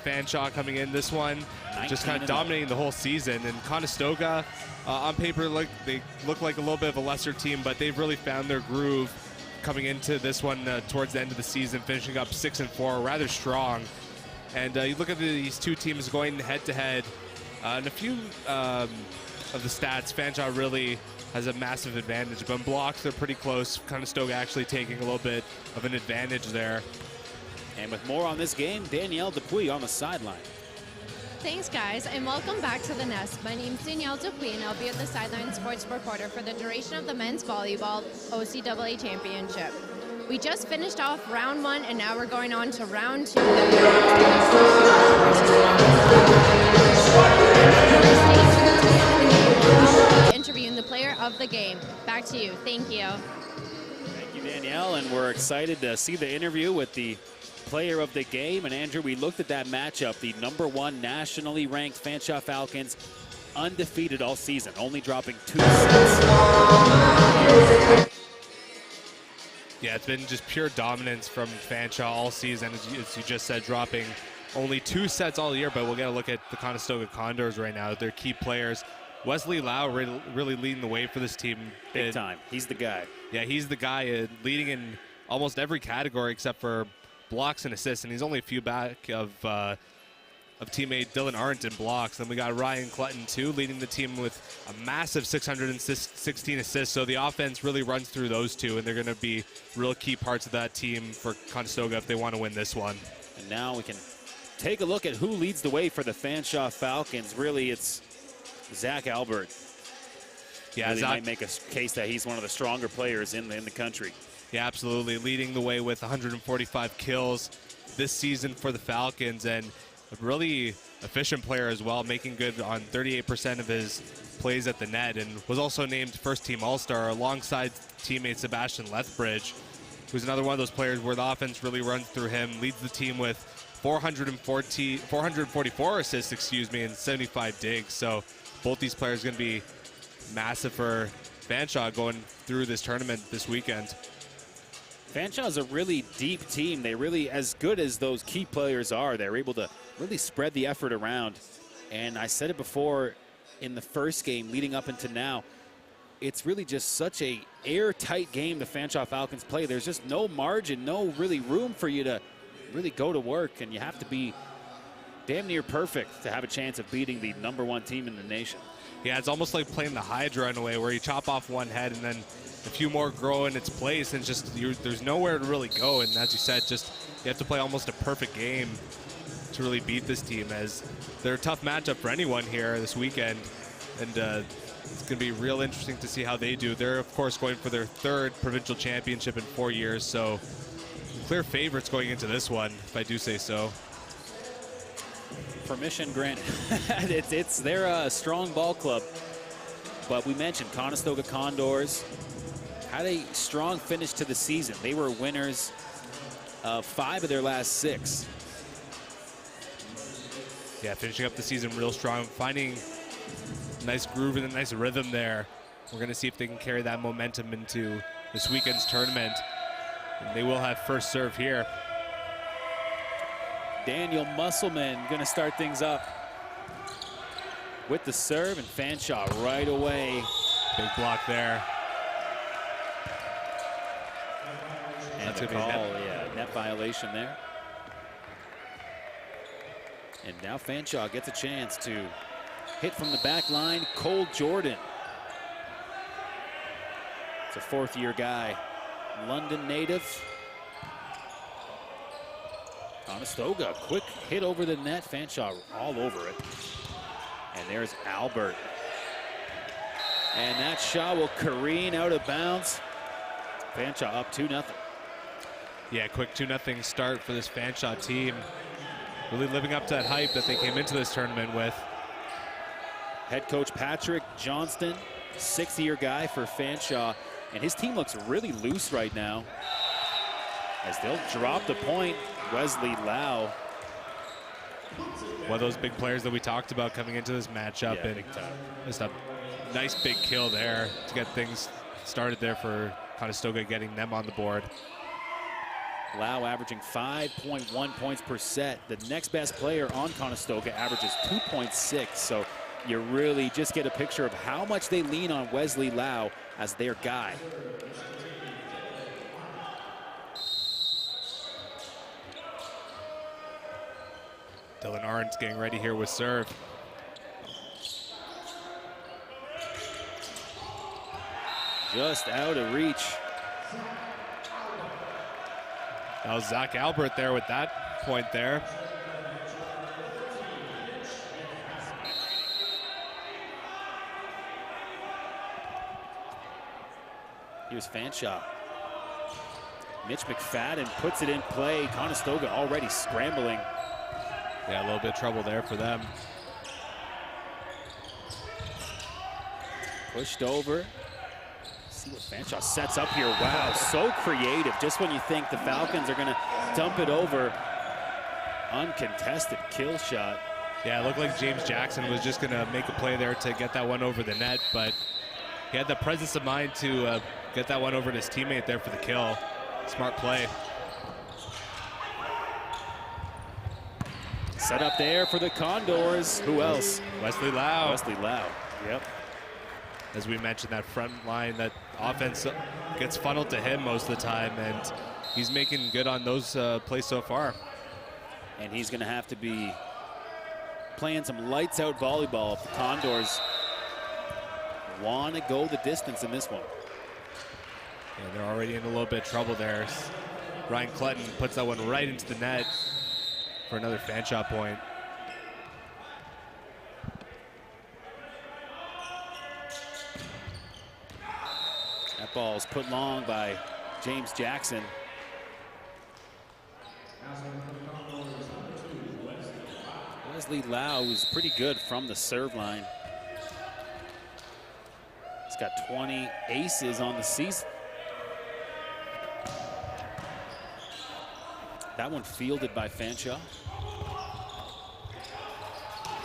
Fanshawe coming in this one, just kind of dominating the whole season. And Conestoga, on paper, they look like a little bit of a lesser team, but they've really found their groove coming into this one towards the end of the season, finishing up 6-4, rather strong. And you look at these two teams going head-to-head, and a few of the stats, Fanshawe really has a massive advantage, but in blocks they're pretty close. Conestoga actually taking a little bit of an advantage there. And with more on this game, Danielle Dupuis on the sideline. Thanks, guys, and welcome back to the Nest. My name's Danielle Dupuis, and I'll be at the sideline sports reporter for the duration of the men's volleyball OCAA championship. We just finished off round 1, and now we're going on to round 2. I'll be interviewing the player of the game. Back to you. Thank you. Thank you, Danielle, and we're excited to see the interview with the player of the game. And Andrew, we looked at that matchup, the #1 nationally ranked Fanshawe Falcons, undefeated all season, only dropping 2 sets. Yeah, it's been just pure dominance from Fanshawe all season, as you just said, dropping only 2 sets all year. But we'll get a look at the Conestoga Condors right now, their key players. Wesley Lau really leading the way for this team. Big time. He's the guy. Yeah, he's the guy leading in almost every category except for blocks and assists, and he's only a few back of teammate Dylan Arndt in blocks. Then we got Ryan Clutton too, leading the team with a massive 616 assists. So the offense really runs through those two, and they're going to be real key parts of that team for Conestoga if they want to win this one. And now we can take a look at who leads the way for the Fanshawe Falcons. Really, it's Zach Albert. Yeah, really Zach might make a case that he's one of the stronger players in the country. Yeah, absolutely. Leading the way with 145 kills this season for the Falcons, and a really efficient player as well, making good on 38% of his plays at the net, and was also named first-team All-Star alongside teammate Sebastian Lethbridge, who's another one of those players where the offense really runs through him, leads the team with 444 assists, and 75 digs. So both these players are going to be massive for Fanshawe going through this tournament this weekend. Fanshawe is a really deep team. They really, as good as those key players are, they're able to really spread the effort around. And I said it before in the first game leading up into now, it's really just such a airtight game the Fanshawe Falcons play. There's just no margin, no really room for you to really go to work, and you have to be damn near perfect to have a chance of beating the #1 team in the nation. Yeah, it's almost like playing the Hydra in a way, where you chop off one head and then a few more grow in its place, and just there's nowhere to really go. And as you said, just you have to play almost a perfect game to really beat this team, as they're a tough matchup for anyone here this weekend. And it's going to be real interesting to see how they do. They're, of course, going for their 3rd provincial championship in 4 years, so clear favorites going into this one, if I do say so. Permission granted. They're a strong ball club. But we mentioned Conestoga Condors had a strong finish to the season. They were winners of 5 of their last 6. Yeah, finishing up the season real strong, finding a nice groove and a nice rhythm there. We're going to see if they can carry that momentum into this weekend's tournament. And they will have first serve here. Daniel Musselman going to start things up with the serve, and Fanshawe right away. Big block there. And that's a going to be call, net violation there. And now Fanshawe gets a chance to hit from the back line. Cole Jordan. It's a 4th-year guy, London native. Conestoga, quick hit over the net. Fanshawe all over it. And there's Albert. And that shot will careen out of bounds. Fanshawe up 2-0. Yeah, quick 2-0 start for this Fanshawe team. Really living up to that hype that they came into this tournament with. Head coach Patrick Johnston, 6th-year guy for Fanshawe. And his team looks really loose right now, as they'll drop the point. Wesley Lau. One of those big players that we talked about coming into this matchup. Yeah, and big time. Just a nice big kill there to get things started there for Conestoga, getting them on the board. Lau averaging 5.1 points per set. The next best player on Conestoga averages 2.6. So you really just get a picture of how much they lean on Wesley Lau as their guy. Dylan Arndt's getting ready here with serve. Just out of reach. That was Zach Albert there with that point there. Here's Fanshawe. Mitch McFadden puts it in play. Conestoga already scrambling. Yeah, a little bit of trouble there for them. Pushed over. See what Fanshawe sets up here. Wow, so creative. Just when you think the Falcons are going to dump it over. Uncontested kill shot. Yeah, it looked like James Jackson was just going to make a play there to get that one over the net, but he had the presence of mind to get that one over to his teammate there for the kill. Smart play. Set up there for the Condors. Who else? Wesley Lau. Wesley Lau. Yep. As we mentioned, that front line, that offense gets funneled to him most of the time, and he's making good on those plays so far. And he's going to have to be playing some lights-out volleyball if the Condors want to go the distance in this one. Yeah, they're already in a little bit of trouble there. Ryan Clutton puts that one right into the net for another Fanshawe point. That ball is put long by James Jackson. Wesley Lau is pretty good from the serve line. He's got 20 aces on the season. That one fielded by Fanshawe.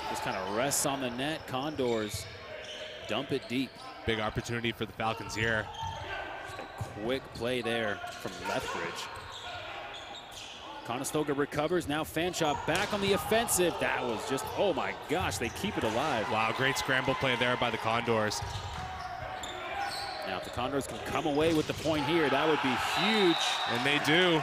Just kind of rests on the net. Condors dump it deep. Big opportunity for the Falcons here. Just a quick play there from Lethbridge. Conestoga recovers. Now Fanshawe back on the offensive. That was just, oh my gosh, they keep it alive. Wow, great scramble play there by the Condors. Now if the Condors can come away with the point here, that would be huge. And they do.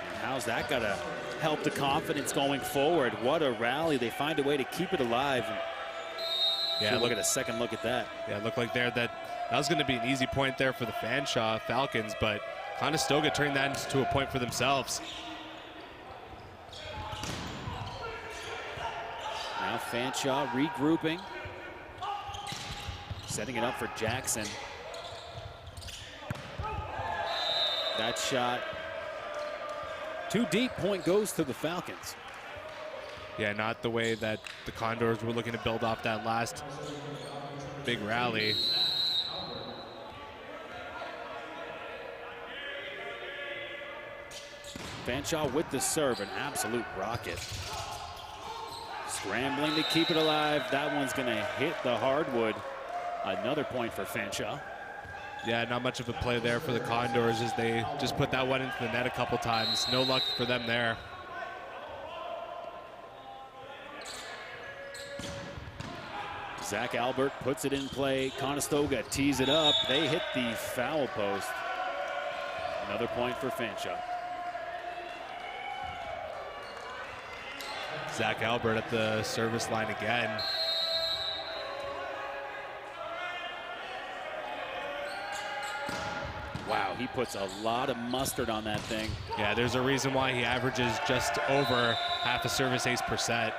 And how's that gonna help the confidence going forward? What a rally. They find a way to keep it alive. Yeah, look at a second look at that. Yeah, it looked like there that was going to be an easy point there for the Fanshawe Falcons, but Conestoga turned that into a point for themselves. Now Fanshawe regrouping. Setting it up for Jackson. That shot too deep. Point goes to the Falcons. Yeah, not the way that the Condors were looking to build off that last big rally. Fanshawe with the serve, an absolute rocket. Scrambling to keep it alive. That one's going to hit the hardwood. Another point for Fanshawe. Yeah, not much of a play there for the Condors as they just put that one into the net a couple times. No luck for them there. Zach Albert puts it in play. Conestoga tees it up. They hit the foul post. Another point for Fanshawe. Zach Albert at the service line again. Wow, he puts a lot of mustard on that thing. Yeah, there's a reason why he averages just over half a service ace per set.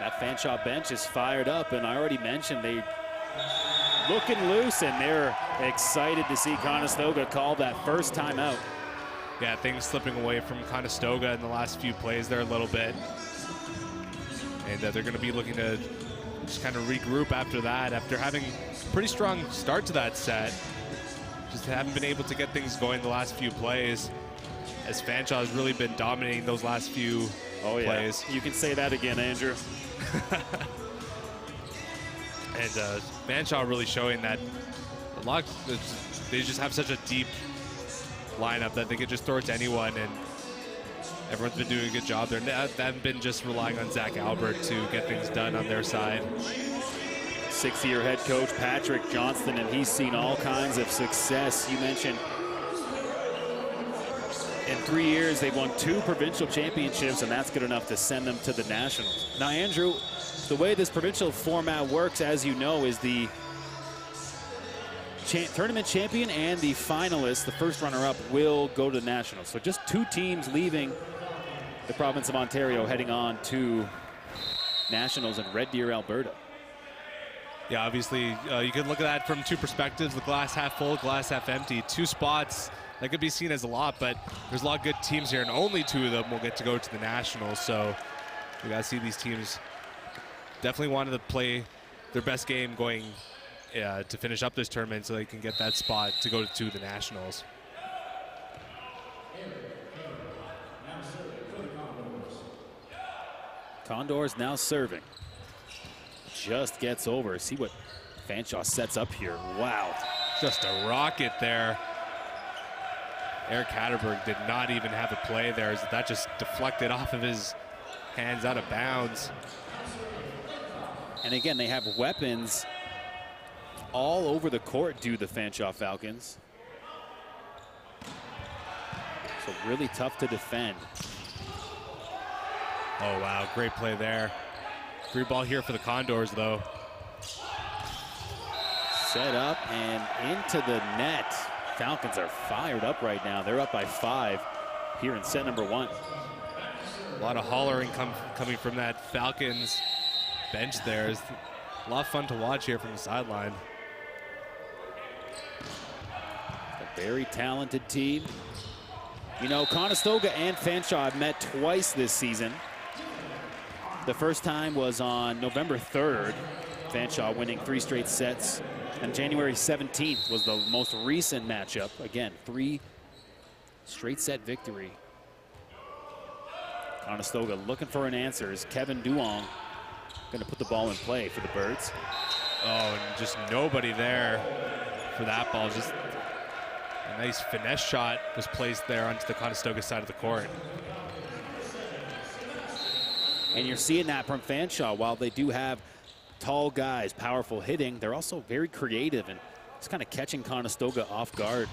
That Fanshawe bench is fired up, and I already mentioned they looking loose, and they're excited to see Conestoga call that first timeout. Yeah, things slipping away from Conestoga in the last few plays there a little bit. And they're going to be looking to just kind of regroup after that, after having a pretty strong start to that set. Just haven't been able to get things going the last few plays, as Fanshawe has really been dominating those last few plays. You can say that again, Andrew. And Fanshawe really showing that they just have such a deep lineup that they could just throw it to anyone, and everyone's been doing a good job there. They haven't been just relying on Zach Albert to get things done on their side. Six-year head coach Patrick Johnston, and he's seen all kinds of success. You mentioned in 3 years they've won 2 provincial championships, and that's good enough to send them to the Nationals. Now, Andrew, the way this provincial format works, as you know, is the tournament champion and the finalist, the first runner-up, will go to the Nationals. So just 2 teams leaving the province of Ontario, heading on to Nationals in Red Deer, Alberta. Yeah, obviously, you could look at that from 2 perspectives, the glass half full, glass half empty. 2 spots, that could be seen as a lot, but there's a lot of good teams here, and only 2 of them will get to go to the Nationals. So we got to see these teams definitely wanted to play their best game going to finish up this tournament so they can get that spot to go to the Nationals. Condors now serving. Just gets over. See what Fanshawe sets up here. Wow. Just a rocket there. Eric Hatterberg did not even have a play there, as that just deflected off of his hands out of bounds. And again, they have weapons all over the court, do the Fanshawe Falcons. So really tough to defend. Oh, wow, great play there. Free ball here for the Condors, though. Set up and into the net. Falcons are fired up right now. They're up by 5 here in set number 1. A lot of hollering coming from that Falcons bench there. It's a lot of fun to watch here from the sideline. A very talented team. You know, Conestoga and Fanshawe have met twice this season. The first time was on November 3rd, Fanshawe winning 3 straight sets. And January 17th was the most recent matchup. Again, 3 straight set victory. Conestoga looking for an answer. Is Kevin Duong going to put the ball in play for the Birds? Oh, and just nobody there for that ball. Just a nice finesse shot was placed there onto the Conestoga side of the court. And you're seeing that from Fanshawe. While they do have tall guys, powerful hitting, they're also very creative and it's kind of catching Conestoga off guard.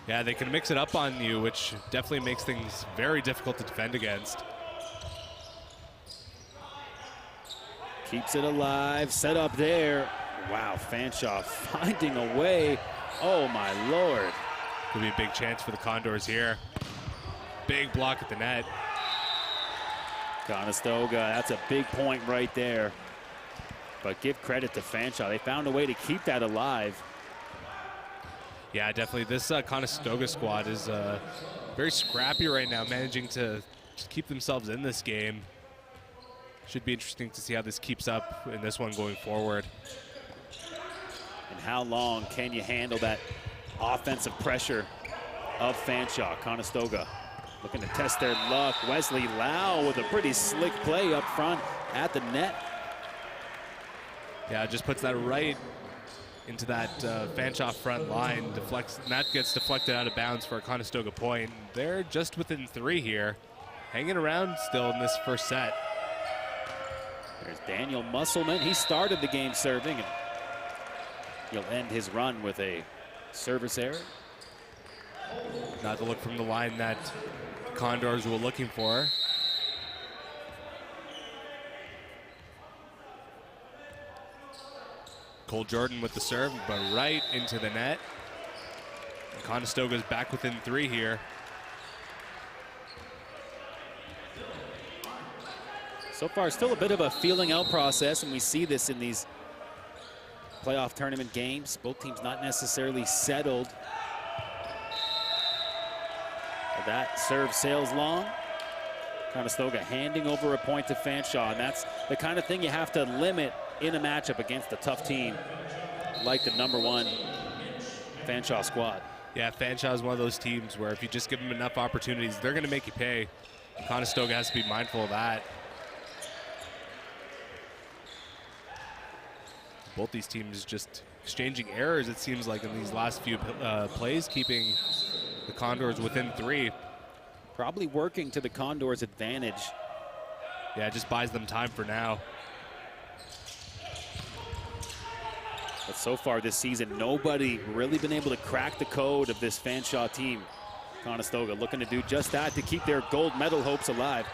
Yeah, they can mix it up on you, which definitely makes things very difficult to defend against. Keeps it alive, set up there. Wow, Fanshawe finding a way. Oh my Lord. Could be a big chance for the Condors here. Big block at the net. Conestoga, that's a big point right there. But give credit to Fanshawe. They found a way to keep that alive. Yeah, definitely. This Conestoga squad is very scrappy right now, managing to just keep themselves in this game. Should be interesting to see how this keeps up in this one going forward. And how long can you handle that offensive pressure of Fanshawe? Conestoga looking to test their luck. Wesley Lau with a pretty slick play up front at the net. Yeah, just puts that right into that Fanshawe front line. Deflects, and that gets deflected out of bounds for a Conestoga point. They're just within 3 here. Hanging around still in this first set. There's Daniel Musselman. He started the game serving, and he'll end his run with a service error. Not the look from the line that Condors were looking for. Cole Jordan with the serve, but right into the net. Conestoga's back within 3 here. So far, still a bit of a feeling out process, and we see this in these playoff tournament games. Both teams not necessarily settled. That serve sails long. Conestoga handing over a point to Fanshawe, and that's the kind of thing you have to limit in a matchup against a tough team like the #1 Fanshawe squad. Yeah, Fanshawe is one of those teams where if you just give them enough opportunities, they're going to make you pay. Conestoga has to be mindful of that. Both these teams just exchanging errors, it seems like, in these last few plays, keeping the Condors within 3. Probably working to the Condors' advantage. Yeah, it just buys them time for now. But so far this season, nobody really been able to crack the code of this Fanshawe team. Conestoga looking to do just that to keep their gold medal hopes alive.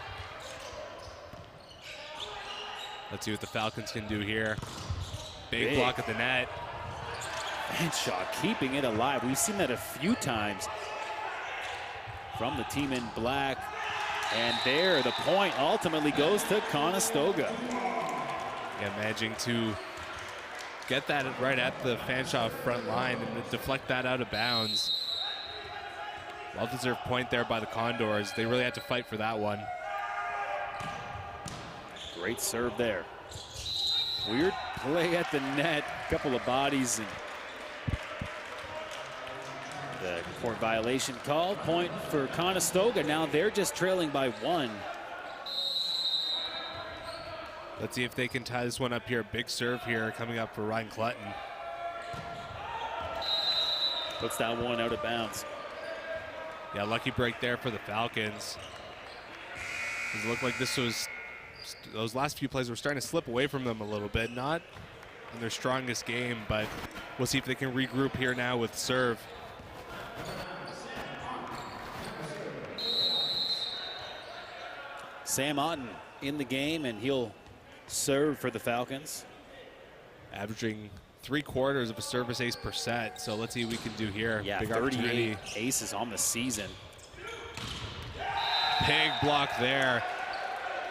Let's see what the Falcons can do here. Big block at the net. Fanshawe keeping it alive. We've seen that a few times from the team in black. And there, the point ultimately goes to Conestoga. Yeah, managing to get that right at the Fanshawe front line and deflect that out of bounds. Well-deserved point there by the Condors. They really had to fight for that one. Great serve there. Weird play at the net. A couple of bodies. And the court violation called. Point for Conestoga. Now they're just trailing by 1. Let's see if they can tie this one up here. Big serve here coming up for Ryan Clutton. Puts that one out of bounds. Yeah, lucky break there for the Falcons. It looked like this was, those last few plays were starting to slip away from them a little bit. Not in their strongest game, but we'll see if they can regroup here now with serve. Sam Otten in the game, and he'll serve for the Falcons. Averaging 3/4 of a service ace per set. So let's see what we can do here. Yeah, big 38 aces on the season. Big block there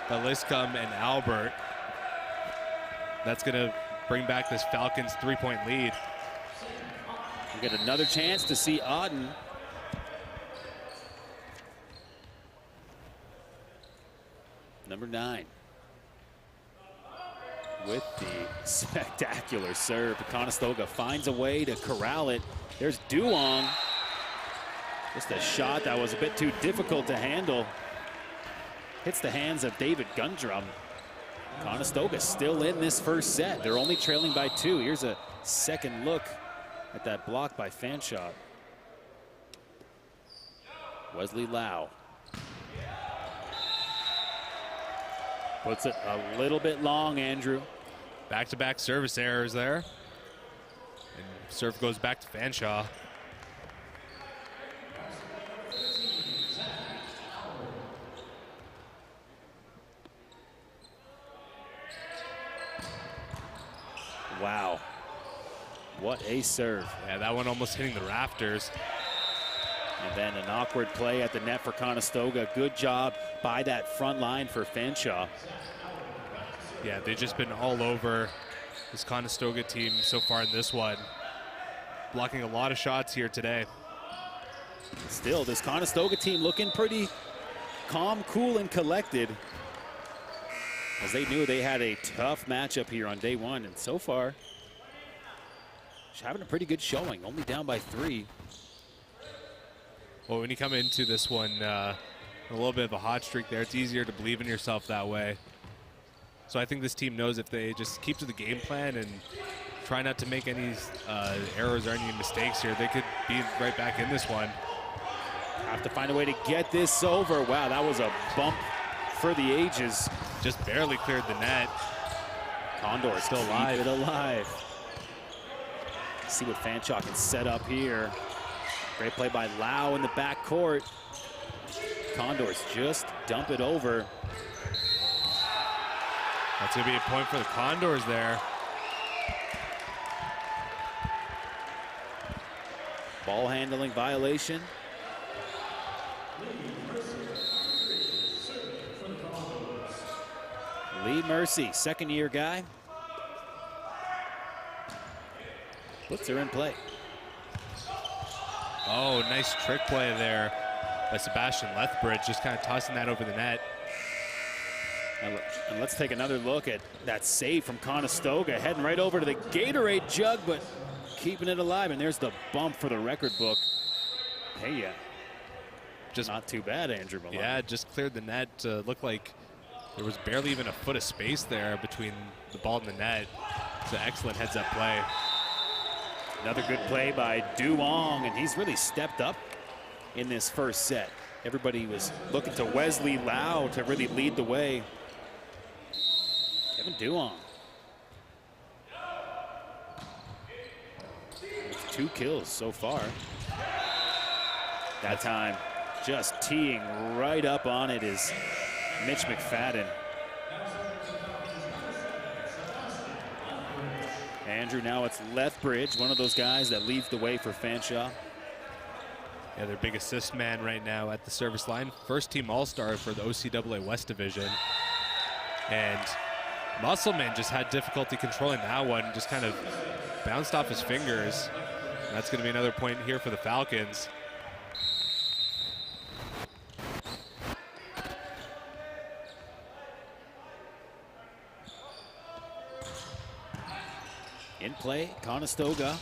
by Liscombe and Albert. That's going to bring back this Falcons 3-point lead. We get another chance to see Otten. Number 9. With the spectacular serve. Conestoga finds a way to corral it. There's Duong. Just a shot that was a bit too difficult to handle. Hits the hands of David Gundrum. Conestoga still in this first set. They're only trailing by 2. Here's a second look at that block by Fanshawe. Wesley Lau. Puts it a little bit long, Andrew. Back-to-back service errors there. And serve goes back to Fanshawe. Wow. What a serve. Yeah, that one almost hitting the rafters. And then an awkward play at the net for Conestoga. Good job by that front line for Fanshawe. Yeah, they've just been all over this Conestoga team so far in this one. Blocking a lot of shots here today. Still, this Conestoga team looking pretty calm, cool, and collected, as they knew they had a tough matchup here on day 1. And so far, just having a pretty good showing, only down by 3. Well, when you come into this one, a little bit of a hot streak there, it's easier to believe in yourself that way. So I think this team knows if they just keep to the game plan and try not to make any errors or any mistakes here, they could be right back in this one. Have to find a way to get this over. Wow, that was a bump for the ages. Just barely cleared the net. Condor still alive. Keep it alive. See what Fanshawe can set up here. Great play by Lau in the back court. Condors just dump it over. That's going to be a point for the Condors there. Ball handling violation. Lee Mercy, second-year guy. Puts her in play. Oh, nice trick play there by Sebastian Lethbridge, just kind of tossing that over the net. And let's take another look at that save from Conestoga, heading right over to the Gatorade jug, but keeping it alive. And there's the bump for the record book. Hey, yeah, just not too bad, Andrew Malone. Yeah, just cleared the net. Looked like there was barely even a foot of space there between the ball and the net. It's an excellent heads-up play. Another good play by Duong, and he's really stepped up in this first set. Everybody was looking to Wesley Lau to really lead the way. Kevin Duong. With 2 kills so far. That time, just teeing right up on it is Mitch McFadden. Andrew, now it's Lethbridge, one of those guys that leads the way for Fanshawe. Yeah, their big assist man right now at the service line. First team All-Star for the OCAA West Division. And Musselman just had difficulty controlling that one, just kind of bounced off his fingers. And that's going to be another point here for the Falcons. In play, Conestoga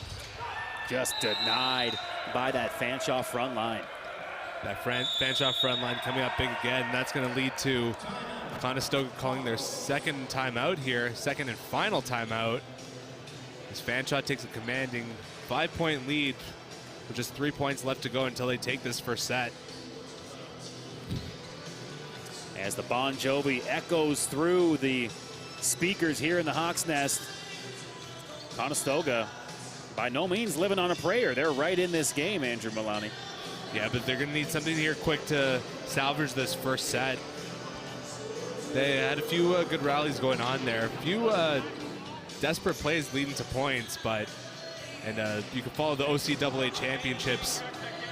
just denied by that Fanshawe front line. That Fanshawe front line coming up big again. That's going to lead to Conestoga calling their second timeout here, second and final timeout. As Fanshawe takes a commanding 5-point lead with just 3 points left to go until they take this first set. As the Bon Jovi echoes through the speakers here in the Hawks Nest, Conestoga by no means living on a prayer. They're right in this game, Andrew Milani. Yeah, but they're going to need something here quick to salvage this first set. They had a few good rallies going on there. A few desperate plays leading to points, and you can follow the OCAA championships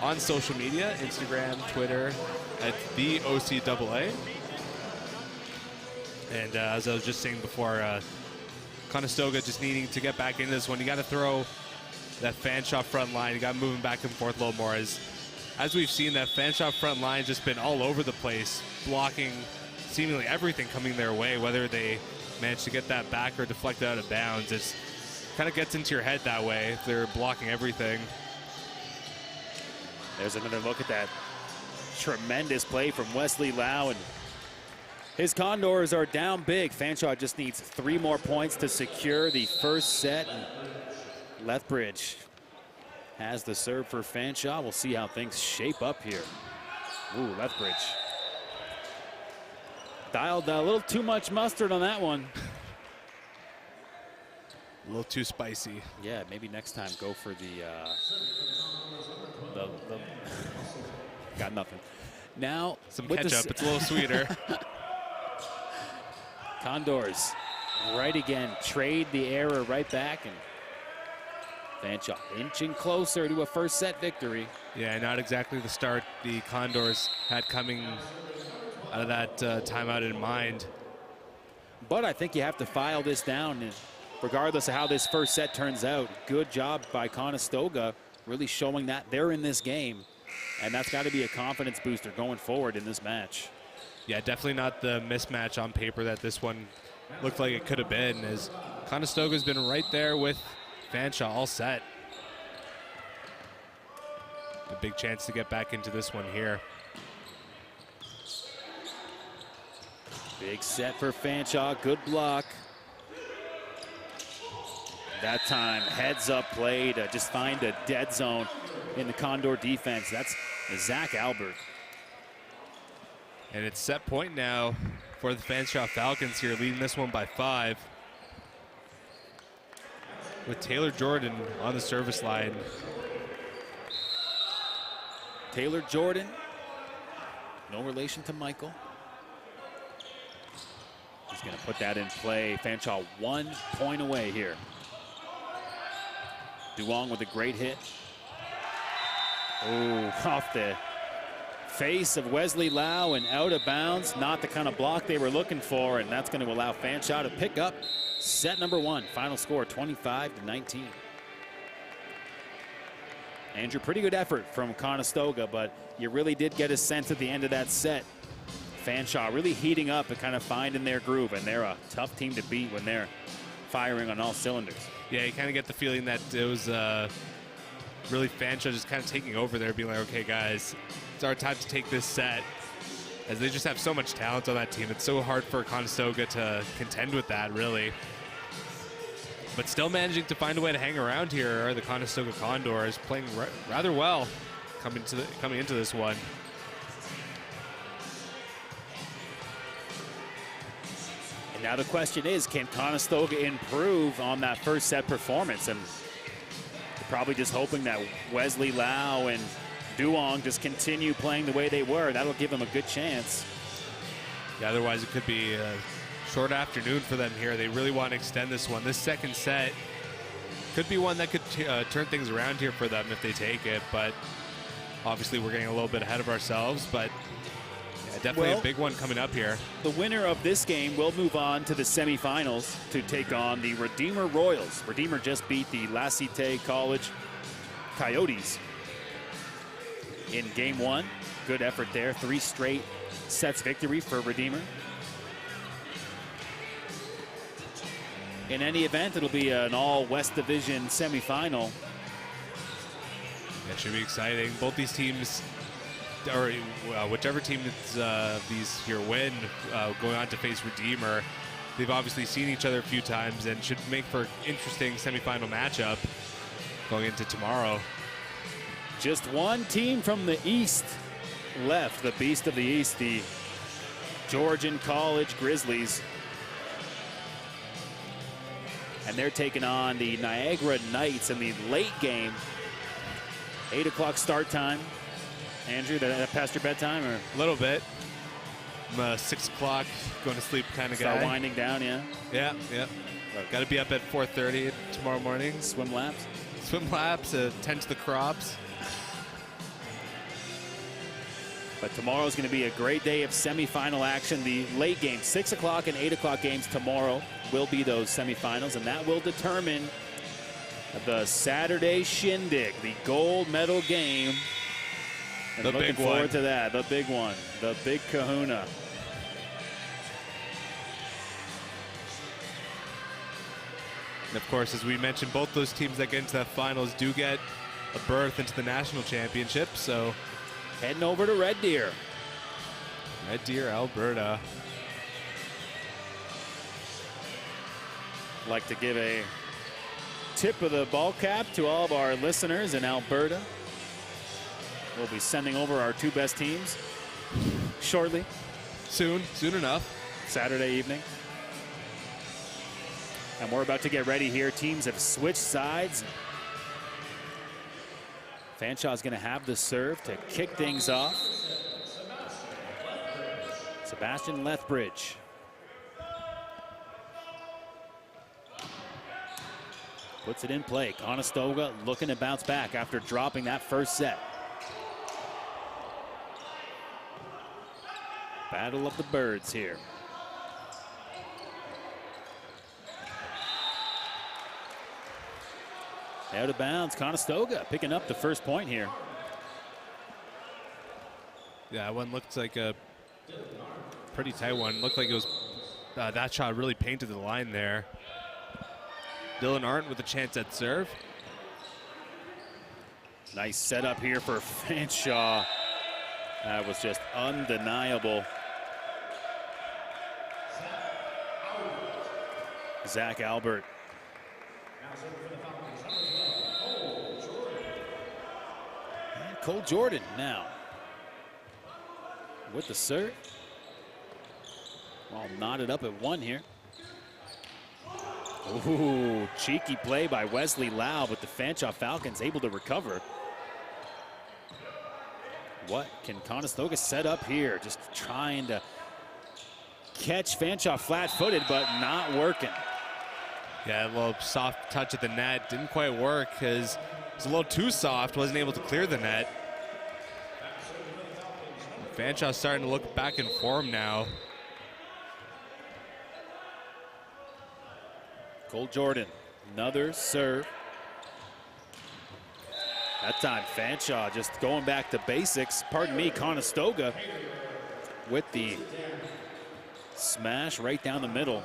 on social media, Instagram, Twitter, at the OCAA. And as I was just saying before, Conestoga just needing to get back into this one. You got to throw that Fanshawe front line. You got moving back and forth a little more. As we've seen, that Fanshawe front line just been all over the place, blocking seemingly everything coming their way, whether they manage to get that back or deflect it out of bounds. It kind of gets into your head that way if they're blocking everything. There's another look at that tremendous play from Wesley Lau, and his Condors are down big. Fanshawe just needs 3 more points to secure the first set. And Lethbridge has the serve for Fanshawe. We'll see how things shape up here. Ooh, Lethbridge dialed a little too much mustard on that one. A little too spicy. Yeah, maybe next time go for the got nothing. Now some ketchup, it's a little sweeter. Condors right again, trade the error right back, and Fanshawe inching closer to a first set victory. Yeah, not exactly the start the Condors had coming out of that timeout in mind. But I think you have to file this down, and regardless of how this first set turns out, good job by Conestoga, really showing that they're in this game, and that's got to be a confidence booster going forward in this match. Yeah, definitely not the mismatch on paper that this one looked like it could have been, as Conestoga's been right there with Fanshawe all set. A big chance to get back into this one here. Big set for Fanshawe, good block. That time, heads up play to just find a dead zone in the Condor defense. That's Zach Albert. And it's set point now for the Fanshawe Falcons here, leading this one by 5. With Taylor Jordan on the service line. Taylor Jordan, no relation to Michael. He's going to put that in play. Fanshawe 1 point away here. Duong with a great hit. Oh, off the face of Wesley Lau and out of bounds. Not the kind of block they were looking for, and that's going to allow Fanshawe to pick up set number 1. Final score 25-19. Andrew, pretty good effort from Conestoga, but you really did get a sense at the end of that set. Fanshawe really heating up and kind of finding their groove, and they're a tough team to beat when they're firing on all cylinders. Yeah, you kind of get the feeling that it was really Fanshawe just kind of taking over there, being like, okay, guys, it's our time to take this set. As they just have so much talent on that team. It's so hard for Conestoga to contend with that, really. but still managing to find a way to hang around here are the Conestoga Condors, playing rather well coming into this one. And now the question is, can Conestoga improve on that first set performance? And they're probably just hoping that Wesley Lau and Duong just continue playing the way they were. That'll give them a good chance. Yeah, otherwise it could be a short afternoon for them here. They really want to extend this one. This second set could be one that could turn things around here for them if they take it, but obviously we're getting a little bit ahead of ourselves, but yeah, definitely a big one coming up here. The winner of this game will move on to the semifinals to take on the Redeemer Royals. Redeemer just beat the La Cité College Coyotes in game one. Good effort there. 3 straight sets victory for Redeemer. In any event, it'll be an all-West Division semifinal. That should be exciting. Both these teams, or whichever team these here win, going on to face Redeemer, they've obviously seen each other a few times and should make for an interesting semifinal matchup going into tomorrow. Just one team from the East left, the Beast of the East, the Georgian College Grizzlies. And they're taking on the Niagara Knights in the late game. 8 o'clock start time. Andrew, that past your bedtime? Or? A little bit. I'm 6 o'clock, going to sleep kind of guy. Start winding down, yeah? Yeah. Got to be up at 4:30 tomorrow morning. Swim laps? Swim laps, tend to the crops. But tomorrow's going to be a great day of semifinal action. The late games, 6 o'clock and 8 o'clock games tomorrow will be those semifinals, and that will determine the Saturday shindig, the gold medal game. And the looking big forward one. to that, the big one, the big kahuna. And of course, as we mentioned, both those teams that get into that finals do get a berth into the national championship. So heading over to Red Deer. Red Deer, Alberta. Like to give a tip of the ball cap to all of our listeners in Alberta. We'll be sending over our 2 best teams shortly. Soon enough. Saturday evening. And we're about to get ready here. Teams have switched sides. Fanshawe's going to have the serve to kick things off. Sebastian Lethbridge. Puts it in play. Conestoga looking to bounce back after dropping that first set. Battle of the Birds here. Out of bounds, Conestoga picking up the first point here. Yeah, that one looked like a pretty tight one. Looked like it was that shot really painted the line there. Dylan Arndt with a chance at serve. Nice setup here for Fanshawe. That was just undeniable. Zach Albert. And Cole Jordan now with the serve. All knotted up at 1 here. Ooh, cheeky play by Wesley Lau, but the Fanshawe Falcons able to recover. What can Conestoga set up here? Just trying to catch Fanshawe flat-footed, but not working. Yeah, a little soft touch at the net. Didn't quite work because it was a little too soft. Wasn't able to clear the net. Fanshawe's starting to look back in form now. Cole Jordan, another serve. That time, Fanshawe just going back to basics. Pardon me, Conestoga with the smash right down the middle.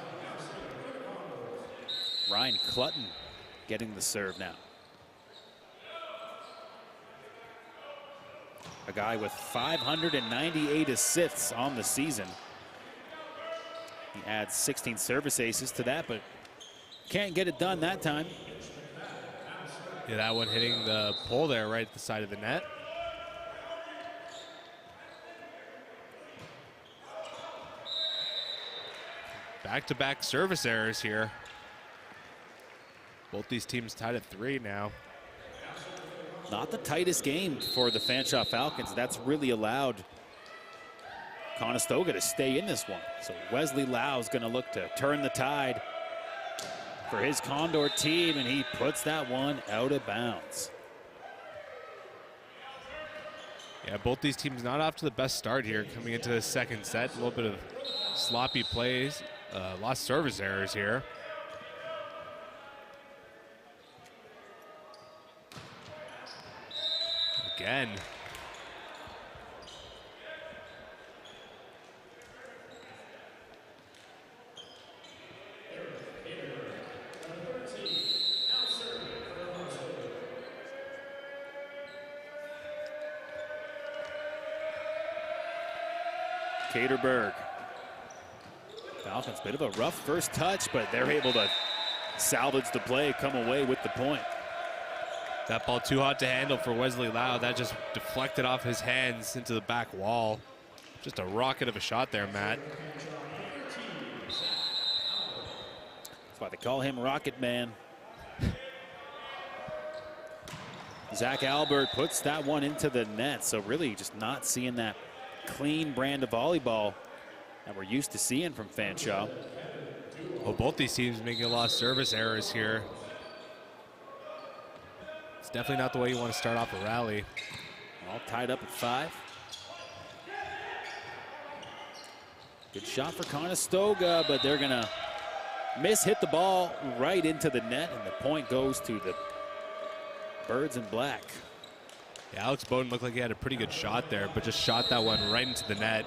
Ryan Clutton getting the serve now. A guy with 598 assists on the season. He adds 16 service aces to that, but can't get it done that time. Yeah, that one hitting the pole there right at the side of the net. Back-to-back service errors here. Both these teams tied at 3 now. Not the tightest game for the Fanshawe Falcons. That's really allowed Conestoga to stay in this one. So Wesley Lau is going to look to turn the tide for his Condor team, and he puts that one out of bounds. Yeah, both these teams not off to the best start here coming into the second set. A little bit of sloppy plays, lost service errors here. Again. Caterberg. Falcons, bit of a rough first touch, but they're able to salvage the play, come away with the point. That ball too hot to handle for Wesley Lau. That just deflected off his hands into the back wall. Just a rocket of a shot there, Matt. That's why they call him Rocket Man. Zach Albert puts that one into the net. So really just not seeing that clean brand of volleyball that we're used to seeing from Fanshawe. Well, both these teams making a lot of service errors here. It's definitely not the way you want to start off a rally. All tied up at 5. Good shot for Conestoga, but they're gonna hit the ball right into the net, and the point goes to the Birds in Black. Yeah, Alex Bowden looked like he had a pretty good shot there, but just shot that one right into the net.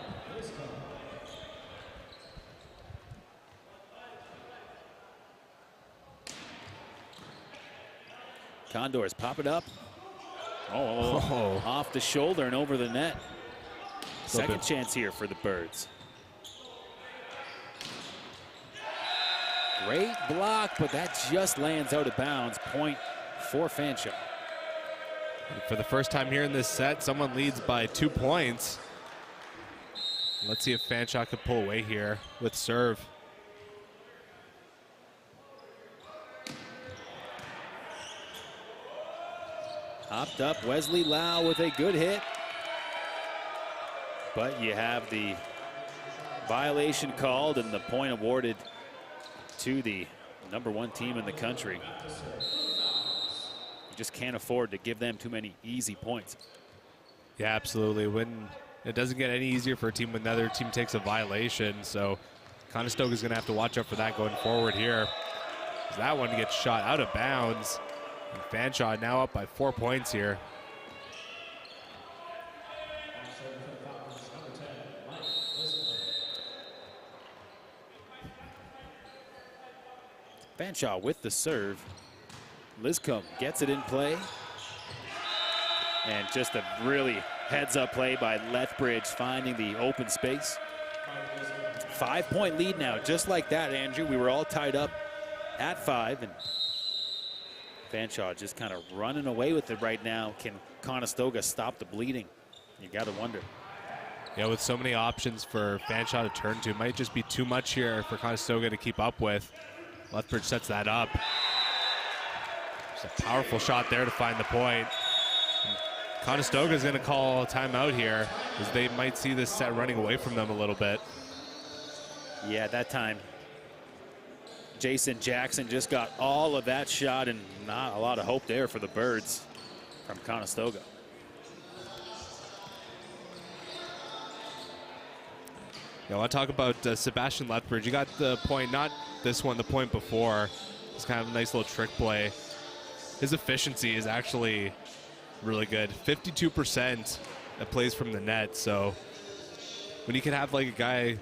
Condors pop it up. Oh, off the shoulder and over the net. Second chance here for the Birds. Great block, but that just lands out of bounds. Point for Fanshawe. For the first time here in this set, someone leads by 2 points. Let's see if Fanshawe could pull away here with serve. Hopped up Wesley Lau with a good hit. But you have the violation called and the point awarded to the #1 team in the country. You just can't afford to give them too many easy points. Yeah, absolutely. When it doesn't get any easier for a team when another team takes a violation. So Conestoga is going to have to watch out for that going forward here. That one gets shot out of bounds. And Fanshawe now up by 4 points here. Fanshawe with the serve. Liscombe gets it in play. And just a really heads-up play by Lethbridge finding the open space. 5-point lead now, just like that, Andrew. We were all tied up at 5, and Fanshawe just kind of running away with it right now. Can Conestoga stop the bleeding? You got to wonder. Yeah, with so many options for Fanshawe to turn to, it might just be too much here for Conestoga to keep up with. Lethbridge sets that up. Just a powerful shot there to find the point. Conestoga is going to call a timeout here, as they might see this set running away from them a little bit. Yeah, that time Jason Jackson just got all of that shot, and not a lot of hope there for the Birds from Conestoga. Yeah, I want to talk about Sebastian Lethbridge. You got the point, not this one, the point before. It's kind of a nice little trick play. His efficiency is actually really good. 52% that plays from the net. So when you can have like a guy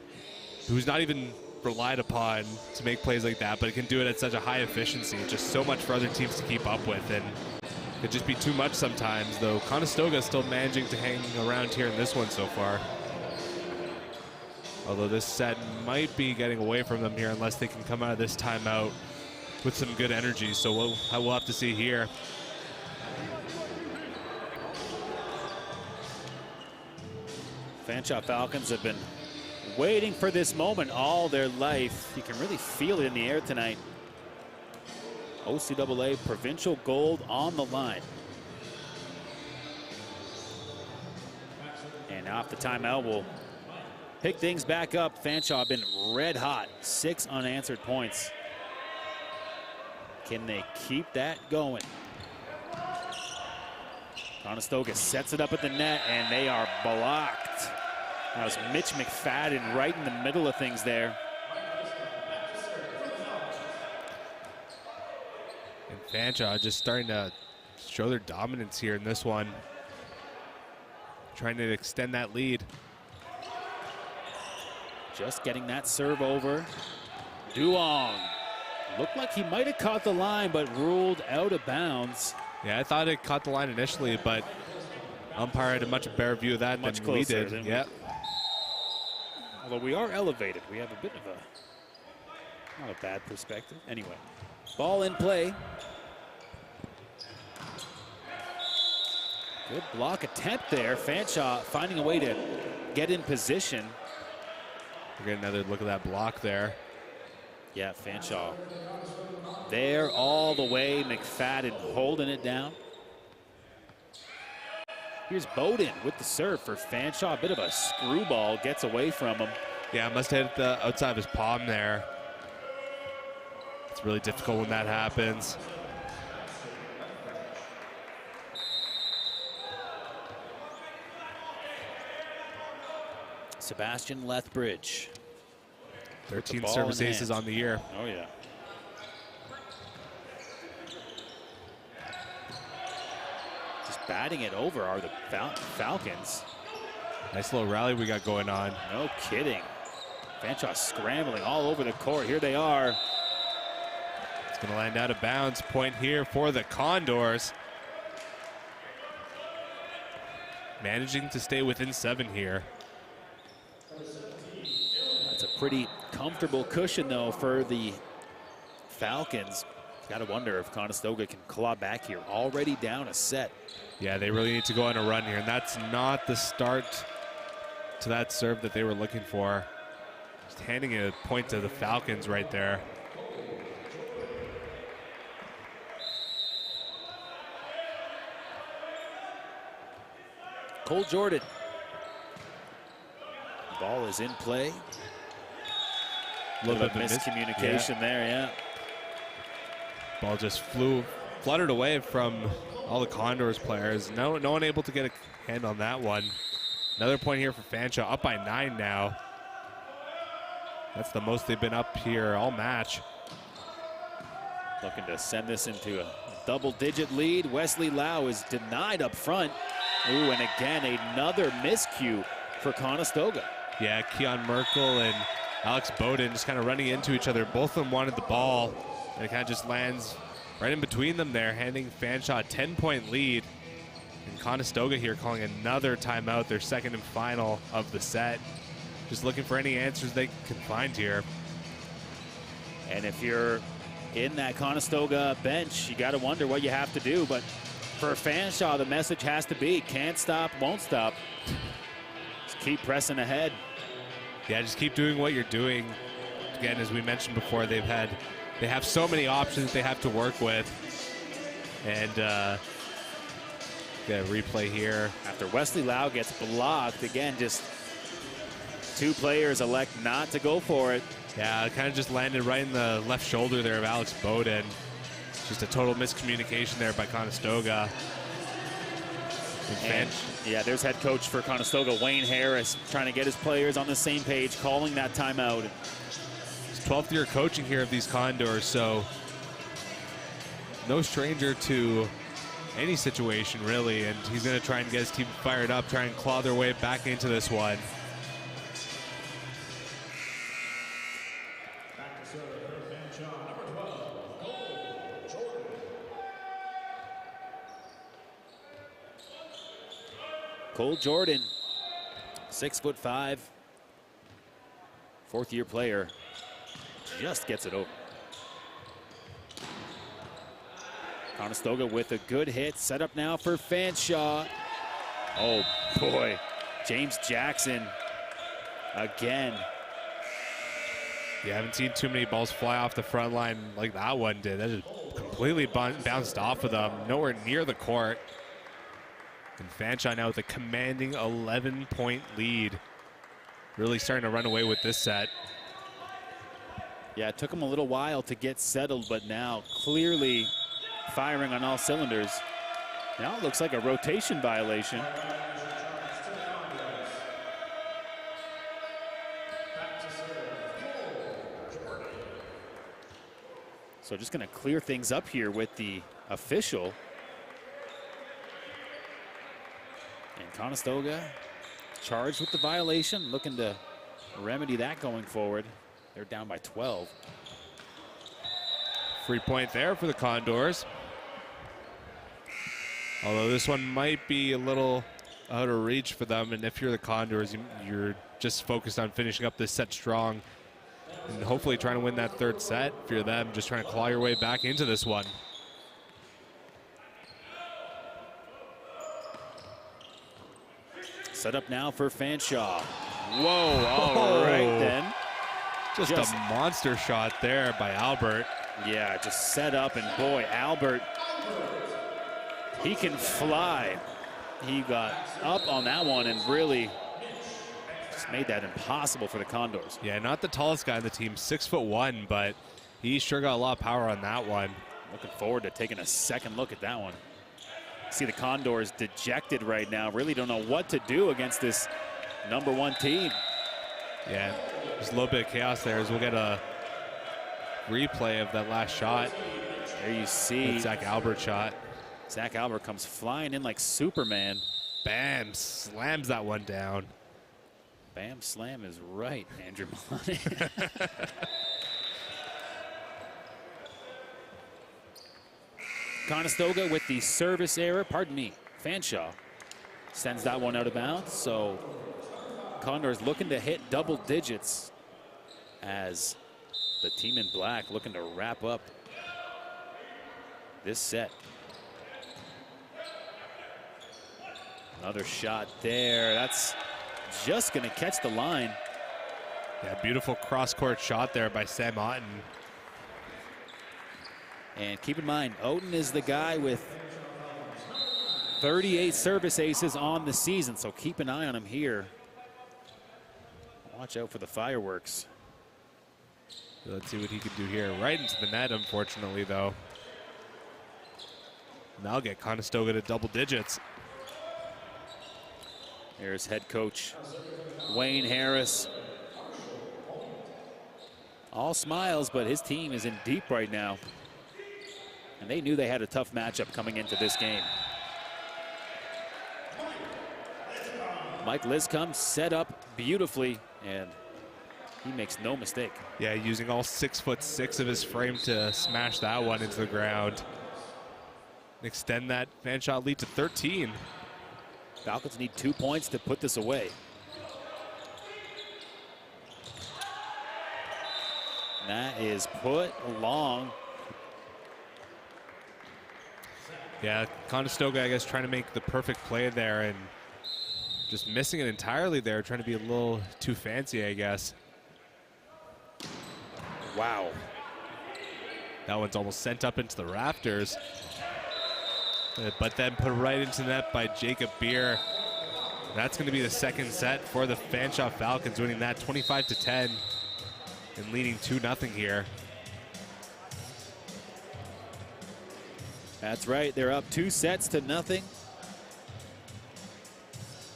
who's not even relied upon to make plays like that, but can do it at such a high efficiency, it's just so much for other teams to keep up with, and it could just be too much sometimes, though Conestoga is still managing to hang around here in this one so far. Although this set might be getting away from them here unless they can come out of this timeout with some good energy. So we'll have to see here. Fanshawe Falcons have been waiting for this moment all their life. You can really feel it in the air tonight. OCAA provincial gold on the line. And now off the timeout, we'll pick things back up. Fanshawe have been red hot, 6 unanswered points. Can they keep that going? Conestoga sets it up at the net, and they are blocked. That was Mitch McFadden right in the middle of things there. And Fanshawe just starting to show their dominance here in this one. Trying to extend that lead. Just getting that serve over. Duong. Looked like he might have caught the line, but ruled out of bounds. Yeah, I thought it caught the line initially, but umpire had a much better view of that Much than we closer, did. didn't we? Yeah. Although we are elevated. We have a bit of a, not a bad perspective. Anyway, ball in play. Good block attempt there. Fanshawe finding a way to get in position. We're getting another look at that block there. Yeah, Fanshawe there all the way. McFadden holding it down. Here's Bowden with the serve for Fanshawe. A bit of a screwball gets away from him. Yeah, must have hit the outside of his palm there. It's really difficult when that happens. Sebastian Lethbridge. 13 service aces on the year. Oh, yeah. Just batting it over are the Falcons. Nice little rally we got going on. No kidding. Fanshawe scrambling all over the court. Here they are. It's going to land out of bounds. Point here for the Condors. Managing to stay within 7 here. That's a pretty comfortable cushion, though, for the Falcons. Got to wonder if Conestoga can claw back here. Already down a set. Yeah, they really need to go on a run here, and that's not the start to that serve that they were looking for. Just handing a point to the Falcons right there. Cole Jordan. Ball is in play. A little bit of miscommunication there, yeah. Ball just fluttered away from all the Condors players. No one able to get a hand on that one. Another point here for Fanshawe, up by 9 now. That's the most they've been up here all match. Looking to send this into a double-digit lead. Wesley Lau is denied up front. Ooh, and again, another miscue for Conestoga. Yeah, Keon Merkel and Alex Bowden just kind of running into each other. Both of them wanted the ball, and it kind of just lands right in between them there, handing Fanshawe a 10-point lead. And Conestoga here calling another timeout, their second and final of the set. Just looking for any answers they can find here. And if you're in that Conestoga bench, you got to wonder what you have to do. But for Fanshawe, the message has to be, can't stop, won't stop. Just keep pressing ahead. Yeah, just keep doing what you're doing. Again, as we mentioned before, they have so many options they have to work with. And get a replay here. After Wesley Lau gets blocked, again, just 2 players elect not to go for it. Yeah, it kind of just landed right in the left shoulder there of Alex Bowden. Just a total miscommunication there by Conestoga. And yeah, there's head coach for Conestoga, Wayne Harris, trying to get his players on the same page, calling that timeout. It's 12th year coaching here of these Condors, so no stranger to any situation, really. And he's going to try and get his team fired up, try and claw their way back into this one. Cole Jordan, 6'5", 4th-year player, just gets it over. Conestoga with a good hit. Set up now for Fanshawe. Oh, boy. James Jackson again. You haven't seen too many balls fly off the front line like that one did. That just completely bounced off of them. Nowhere near the court. And Fanshawe now with a commanding 11-point lead. Really starting to run away with this set. Yeah, it took him a little while to get settled, but now clearly firing on all cylinders. Now it looks like a rotation violation. So just going to clear things up here with the official. And Conestoga charged with the violation, looking to remedy that going forward. They're down by 12. Free point there for the Condors. Although this one might be a little out of reach for them. And if you're the Condors, you're just focused on finishing up this set strong. And hopefully trying to win that third set. If you're them, just trying to claw your way back into this one. Set up now for Fanshawe. Whoa, all right then. Just a monster shot there by Albert. Yeah, just set up, and boy, Albert, he can fly. He got up on that one and really just made that impossible for the Condors. Yeah, not the tallest guy on the team, 6'1", but he sure got a lot of power on that one. Looking forward to taking a second look at that one. See the Condors dejected right now. Really don't know what to do against this #1 team. Yeah, there's a little bit of chaos there as we'll get a replay of that last shot. There you see. That Zach Albert shot. Zach Albert comes flying in like Superman. Bam, slams that one down. Bam slam is right, Andrew Maloney. Conestoga with the service error. Pardon me, Fanshawe sends that one out of bounds. So Condors looking to hit double digits as the team in black looking to wrap up this set. Another shot there. That's just going to catch the line. Yeah, beautiful cross-court shot there by Sam Otten. And keep in mind, Oten is the guy with 38 service aces on the season, so keep an eye on him here. Watch out for the fireworks. Let's see what he can do here. Right into the net, unfortunately, though. And that'll get Conestoga to double digits. Here's head coach Wayne Harris. All smiles, but his team is in deep right now. And they knew they had a tough matchup coming into this game. Mike Liscombe set up beautifully, and he makes no mistake. Yeah, using all 6'6" of his frame to smash that one into the ground. Extend that Fanshawe lead to 13. Falcons need 2 points to put this away. And that is put along. Yeah, Conestoga, I guess, trying to make the perfect play there and just missing it entirely there, trying to be a little too fancy, I guess. Wow. That one's almost sent up into the rafters. But then put right into the net by Jacob Beer. That's going to be the second set for the Fanshawe Falcons, winning that 25-10 and leading 2-0 here. That's right, they're up 2-0.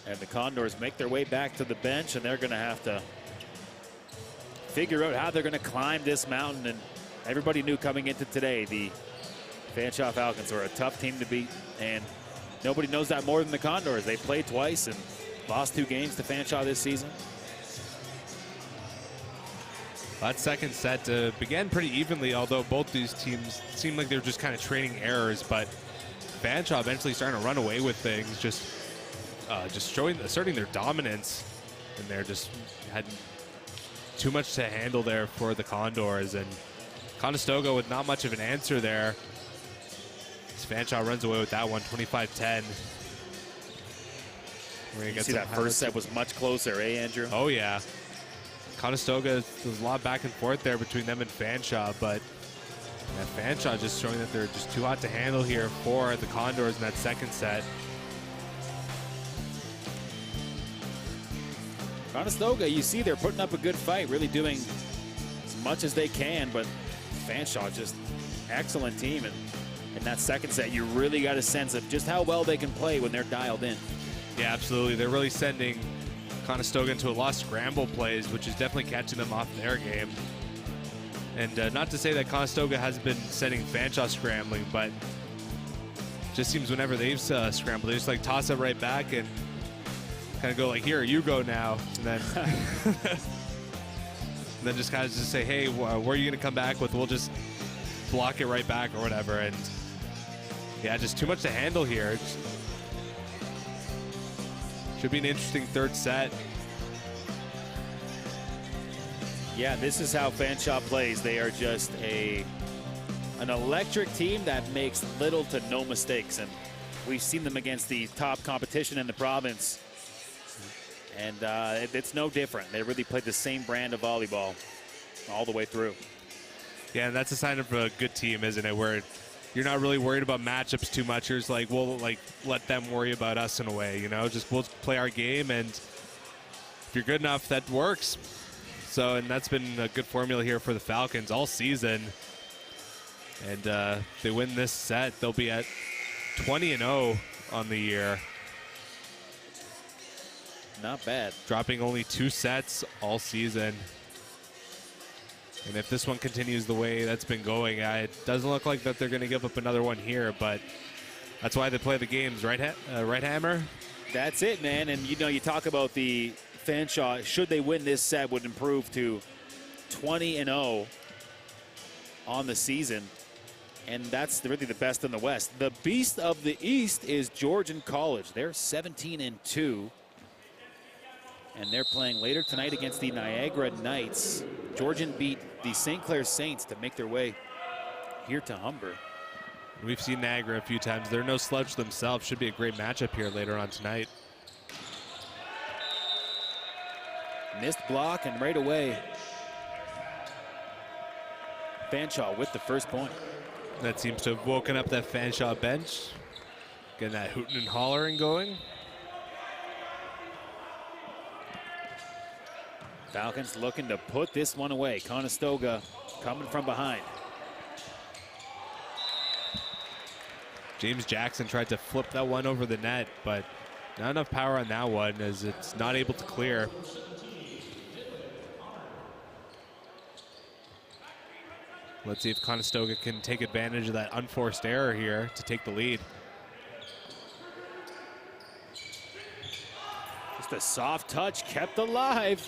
And the Condors make their way back to the bench, and they're going to have to figure out how they're going to climb this mountain. And everybody knew coming into today, the Fanshawe Falcons are a tough team to beat, and nobody knows that more than the Condors. They played twice and lost 2 games to Fanshawe this season. That second set began pretty evenly, although both these teams seemed like they were just kind of trading errors. But Fanshawe eventually starting to run away with things, just asserting their dominance, and they're just had too much to handle there for the Condors. And Conestoga with not much of an answer there, Fanshawe runs away with that one, 25-10. You see that first set was much closer, eh, Andrew? Oh, yeah. Conestoga, there's a lot back and forth there between them and Fanshawe, but Fanshawe just showing that they're just too hot to handle here for the Condors in that second set. Conestoga, you see they're putting up a good fight, really doing as much as they can, but Fanshawe just excellent team. And in that second set, you really got a sense of just how well they can play when they're dialed in. Yeah, absolutely. They're really sending Conestoga into a lot of scramble plays, which is definitely catching them off their game. And not to say that Conestoga has been sending Fanshawe scrambling, but just seems whenever they've scrambled, they just like toss it right back and kind of go like, here, you go now. And then, and then just kind of just say, hey, where are you going to come back with? We'll just block it right back or whatever. And yeah, just too much to handle here. Should be an interesting third set. Yeah, this is how Fanshawe plays. They are just an electric team that makes little to no mistakes. And we've seen them against the top competition in the province. And it's no different. They really play the same brand of volleyball all the way through. Yeah, and that's a sign of a good team, isn't it? Where you're not really worried about matchups too much. You're just like, we'll like let them worry about us in a way, you know? Just we'll play our game, and if you're good enough, that works. So, and that's been a good formula here for the Falcons all season. And if they win this set, they'll be at 20-0 on the year. Not bad. Dropping only 2 sets all season. And if this one continues the way that's been going, it doesn't look like that they're going to give up another one here, but that's why they play the games, right, right, Hammer? That's it, man. And, you know, you talk about the Fanshawe, should they win this set, would improve to 20-0 on the season. And that's really the best in the West. The beast of the East is Georgian College. They're 17-2. And they're playing later tonight against the Niagara Knights. Georgian beat the St. Clair Saints to make their way here to Humber. We've seen Niagara a few times. They're no slouch themselves. Should be a great matchup here later on tonight. Missed block, and right away, Fanshawe with the first point. That seems to have woken up that Fanshawe bench. Getting that hooting and hollering going. Falcons looking to put this one away. Conestoga coming from behind. James Jackson tried to flip that one over the net, but not enough power on that one as it's not able to clear. Let's see if Conestoga can take advantage of that unforced error here to take the lead. Just a soft touch kept alive.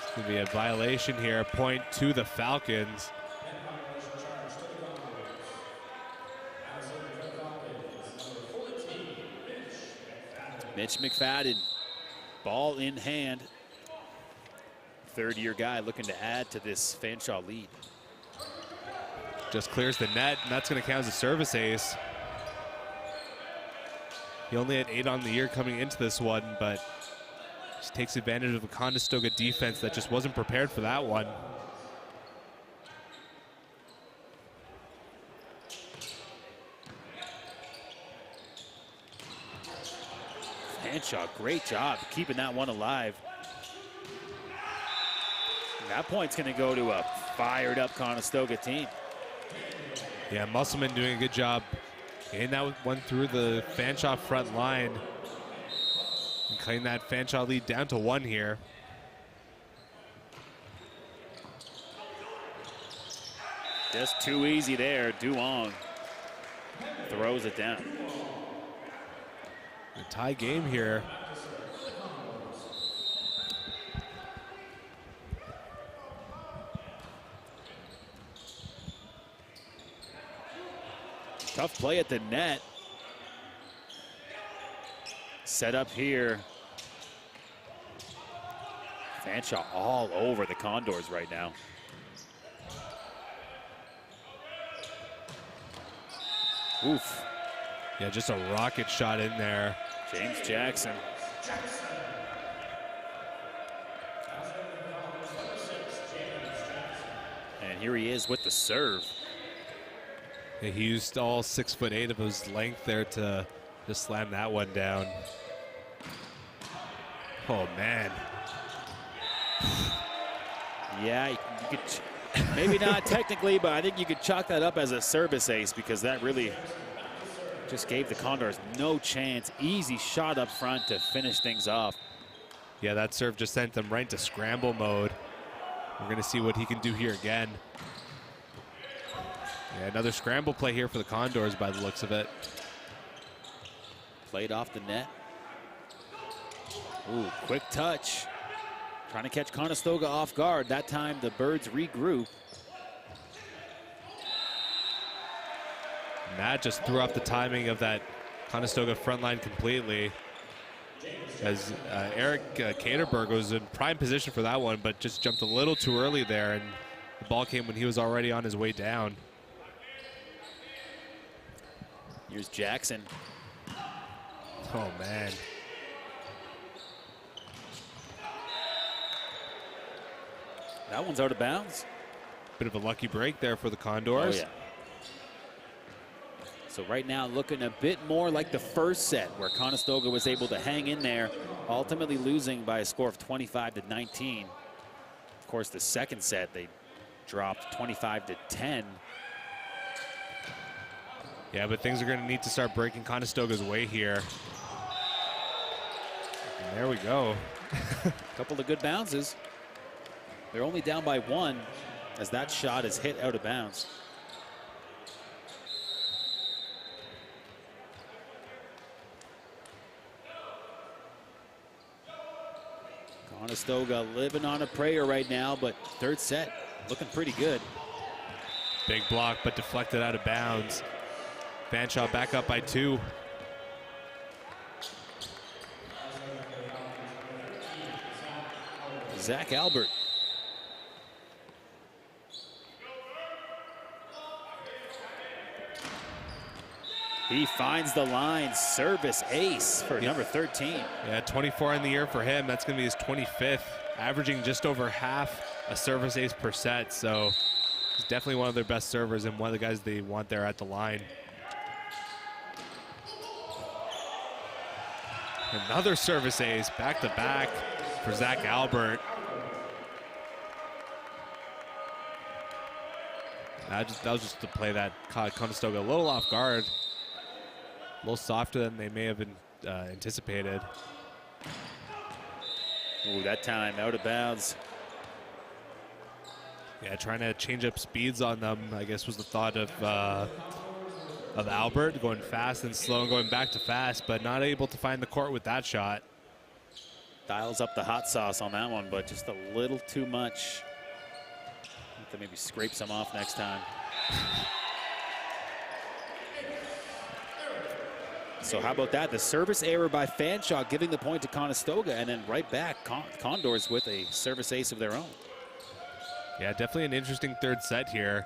It's going to be a violation here. Point to the Falcons. Mitch McFadden, ball in hand. Third-year guy looking to add to this Fanshawe lead. Just clears the net, and that's going to count as a service ace. He only had 8 on the year coming into this one, but just takes advantage of a Conestoga defense that just wasn't prepared for that one. Fanshawe, great job keeping that one alive. And that point's going to go to a fired-up Conestoga team. Yeah, Musselman doing a good job getting that one through the Fanshawe front line and cutting that Fanshawe lead down to 1 here. Just too easy there. Duong throws it down. A tie game here. Tough play at the net. Set up here. Fanshawe all over the Condors right now. Oof. Yeah, just a rocket shot in there. James Jackson. And here he is with the serve. Yeah, he used all 6'8" of his length there to just slam that one down. Oh, man. Yeah, you could, maybe not technically, but I think you could chalk that up as a service ace because that really just gave the Condors no chance. Easy shot up front to finish things off. Yeah, that serve just sent them right to scramble mode. We're going to see what he can do here again. Yeah, another scramble play here for the Condors by the looks of it. Played off the net. Ooh, quick touch. Trying to catch Conestoga off guard. That time the Birds regroup. Matt just threw off the timing of that Conestoga front line completely. As Eric Katerberg was in prime position for that one, but just jumped a little too early there, and the ball came when he was already on his way down. Here's Jackson. Oh, man. That one's out of bounds. Bit of a lucky break there for the Condors. Oh, yeah. So right now looking a bit more like the first set where Conestoga was able to hang in there, ultimately losing by a score of 25-19. Of course, the second set they dropped 25-10. Yeah, but things are going to need to start breaking Conestoga's way here. And there we go. A couple of good bounces. They're only down by one as that shot is hit out of bounds. Conestoga living on a prayer right now, but third set looking pretty good. Big block, but deflected out of bounds. Fanshawe back up by 2. Zach Albert. He finds the line. Service ace for number 13. Yeah, 24 in the year for him. That's going to be his 25th, averaging just over half a service ace per set. So he's definitely one of their best servers and one of the guys they want there at the line. Another service ace, back-to-back for Zach Albert. That was just to play that caught Conestoga a little off guard. A little softer than they may have been anticipated. Ooh, that time out of bounds. Yeah, trying to change up speeds on them, I guess, was the thought of Albert, going fast and slow and going back to fast, but not able to find the court with that shot. Dials up the hot sauce on that one, but just a little too much. Have to maybe scrape some off next time. So how about that? The service error by Fanshawe giving the point to Conestoga, and then right back, Condors with a service ace of their own. Yeah, definitely an interesting third set here.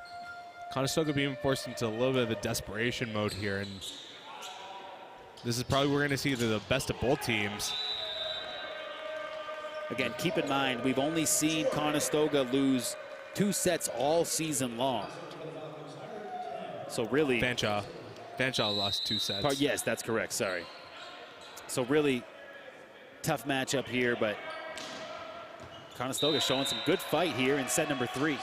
Conestoga being forced into a little bit of a desperation mode here, and this is probably we're going to see the best of both teams. Again, keep in mind, we've only seen Conestoga lose 2 sets all season long. So really... Fanshawe lost 2 sets. Yes, that's correct, sorry. So really tough matchup here, but Conestoga showing some good fight here in set number 3.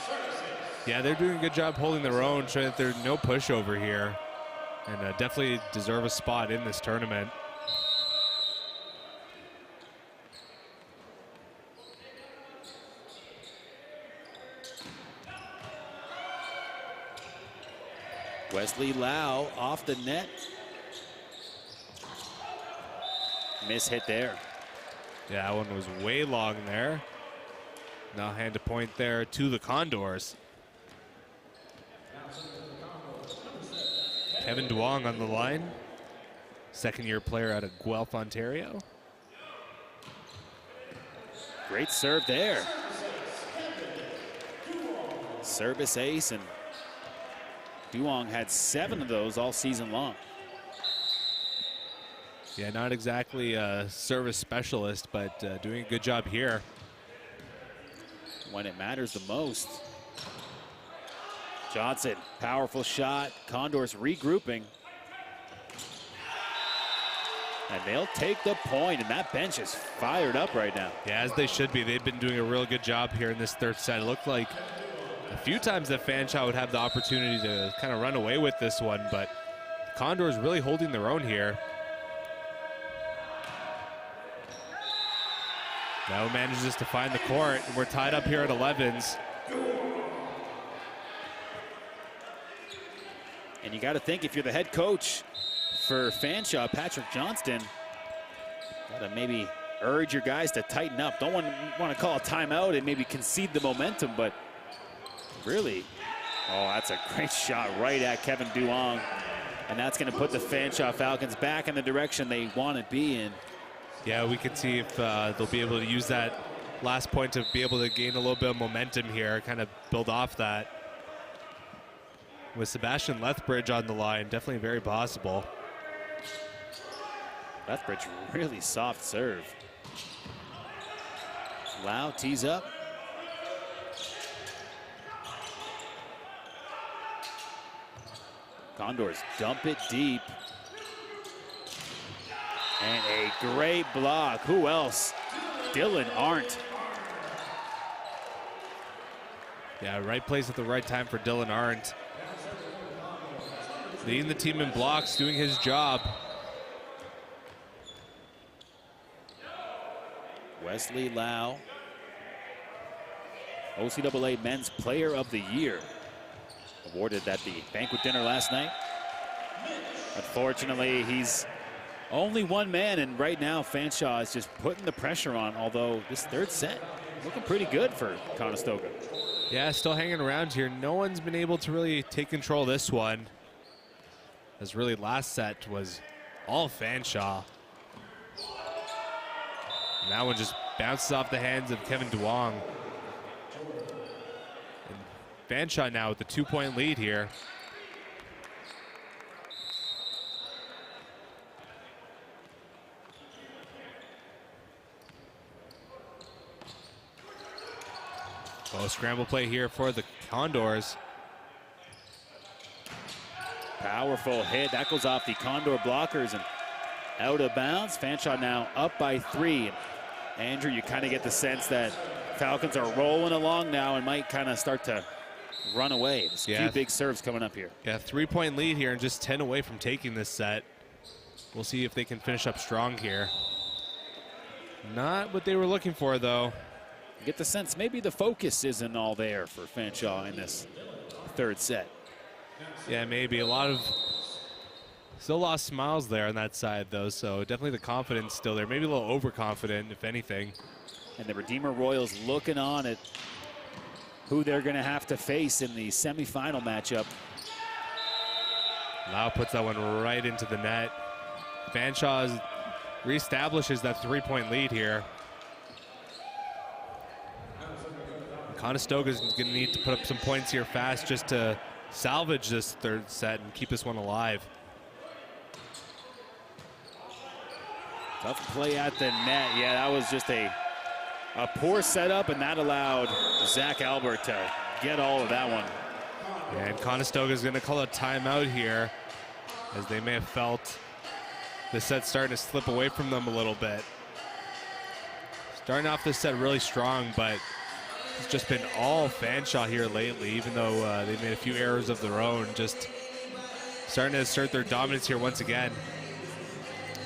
Yeah, they're doing a good job holding their own, showing that there's no pushover here, and definitely deserve a spot in this tournament. Wesley Lau off the net. Miss hit there. Yeah, that one was way long there. Now hand a point there to the Condors. Kevin Duong on the line. Second-year player out of Guelph, Ontario. Great serve there. Service ace, and Duong had 7 of those all season long. Yeah, not exactly a service specialist, but doing a good job here. When it matters the most. Johnson, powerful shot. Condors regrouping. And they'll take the point, and that bench is fired up right now. Yeah, as they should be. They've been doing a real good job here in this third set. It looked like a few times that Fanshawe would have the opportunity to kind of run away with this one, but Condors really holding their own here. Now manages to find the court. We're tied up here at 11s. And you got to think, if you're the head coach for Fanshawe, Patrick Johnston, got to maybe urge your guys to tighten up. Don't want to call a timeout and maybe concede the momentum, but really, oh, that's a great shot right at Kevin Duong. And that's going to put the Fanshawe Falcons back in the direction they want to be in. Yeah, we can see if they'll be able to use that last point to be able to gain a little bit of momentum here, kind of build off that. With Sebastian Lethbridge on the line, definitely very possible. Lethbridge, really soft serve. Lau tees up. Condors dump it deep. And a great block. Who else? Dylan Arndt. Yeah, right place at the right time for Dylan Arndt. Leading the team in blocks, doing his job. Wesley Lau, OCAA Men's Player of the Year, awarded at the banquet dinner last night. Unfortunately, he's only one man, and right now Fanshawe is just putting the pressure on, although this third set looking pretty good for Conestoga. Yeah, still hanging around here. No one's been able to really take control of this one, as really last set was all Fanshawe. And that one just bounces off the hands of Kevin Duong. And Fanshawe now with the 2-point lead here. Oh, scramble play here for the Condors. Powerful hit. That goes off the Condor blockers and out of bounds. Fanshawe now up by 3. Andrew, you kind of get the sense that Falcons are rolling along now and might kind of start to run away. There's a few big serves coming up here. Yeah, 3-point lead here and just 10 away from taking this set. We'll see if they can finish up strong here. Not what they were looking for, though. You get the sense maybe the focus isn't all there for Fanshawe in this third set. Yeah, maybe. Still a lot of smiles there on that side, though, so definitely the confidence still there. Maybe a little overconfident, if anything. And the Redeemer Royals looking on at who they're going to have to face in the semifinal matchup. Lau puts that one right into the net. Fanshawe reestablishes that 3-point lead here. Conestoga's going to need to put up some points here fast just to salvage this third set and keep this one alive. Tough play at the net. Yeah, that was just a poor setup, and that allowed Zach Albert to get all of that one. Yeah, and Conestoga's going to call a timeout here, as they may have felt the set starting to slip away from them a little bit. Starting off this set really strong, but it's just been all Fanshawe here lately, even though they made a few errors of their own. Just starting to assert their dominance here once again.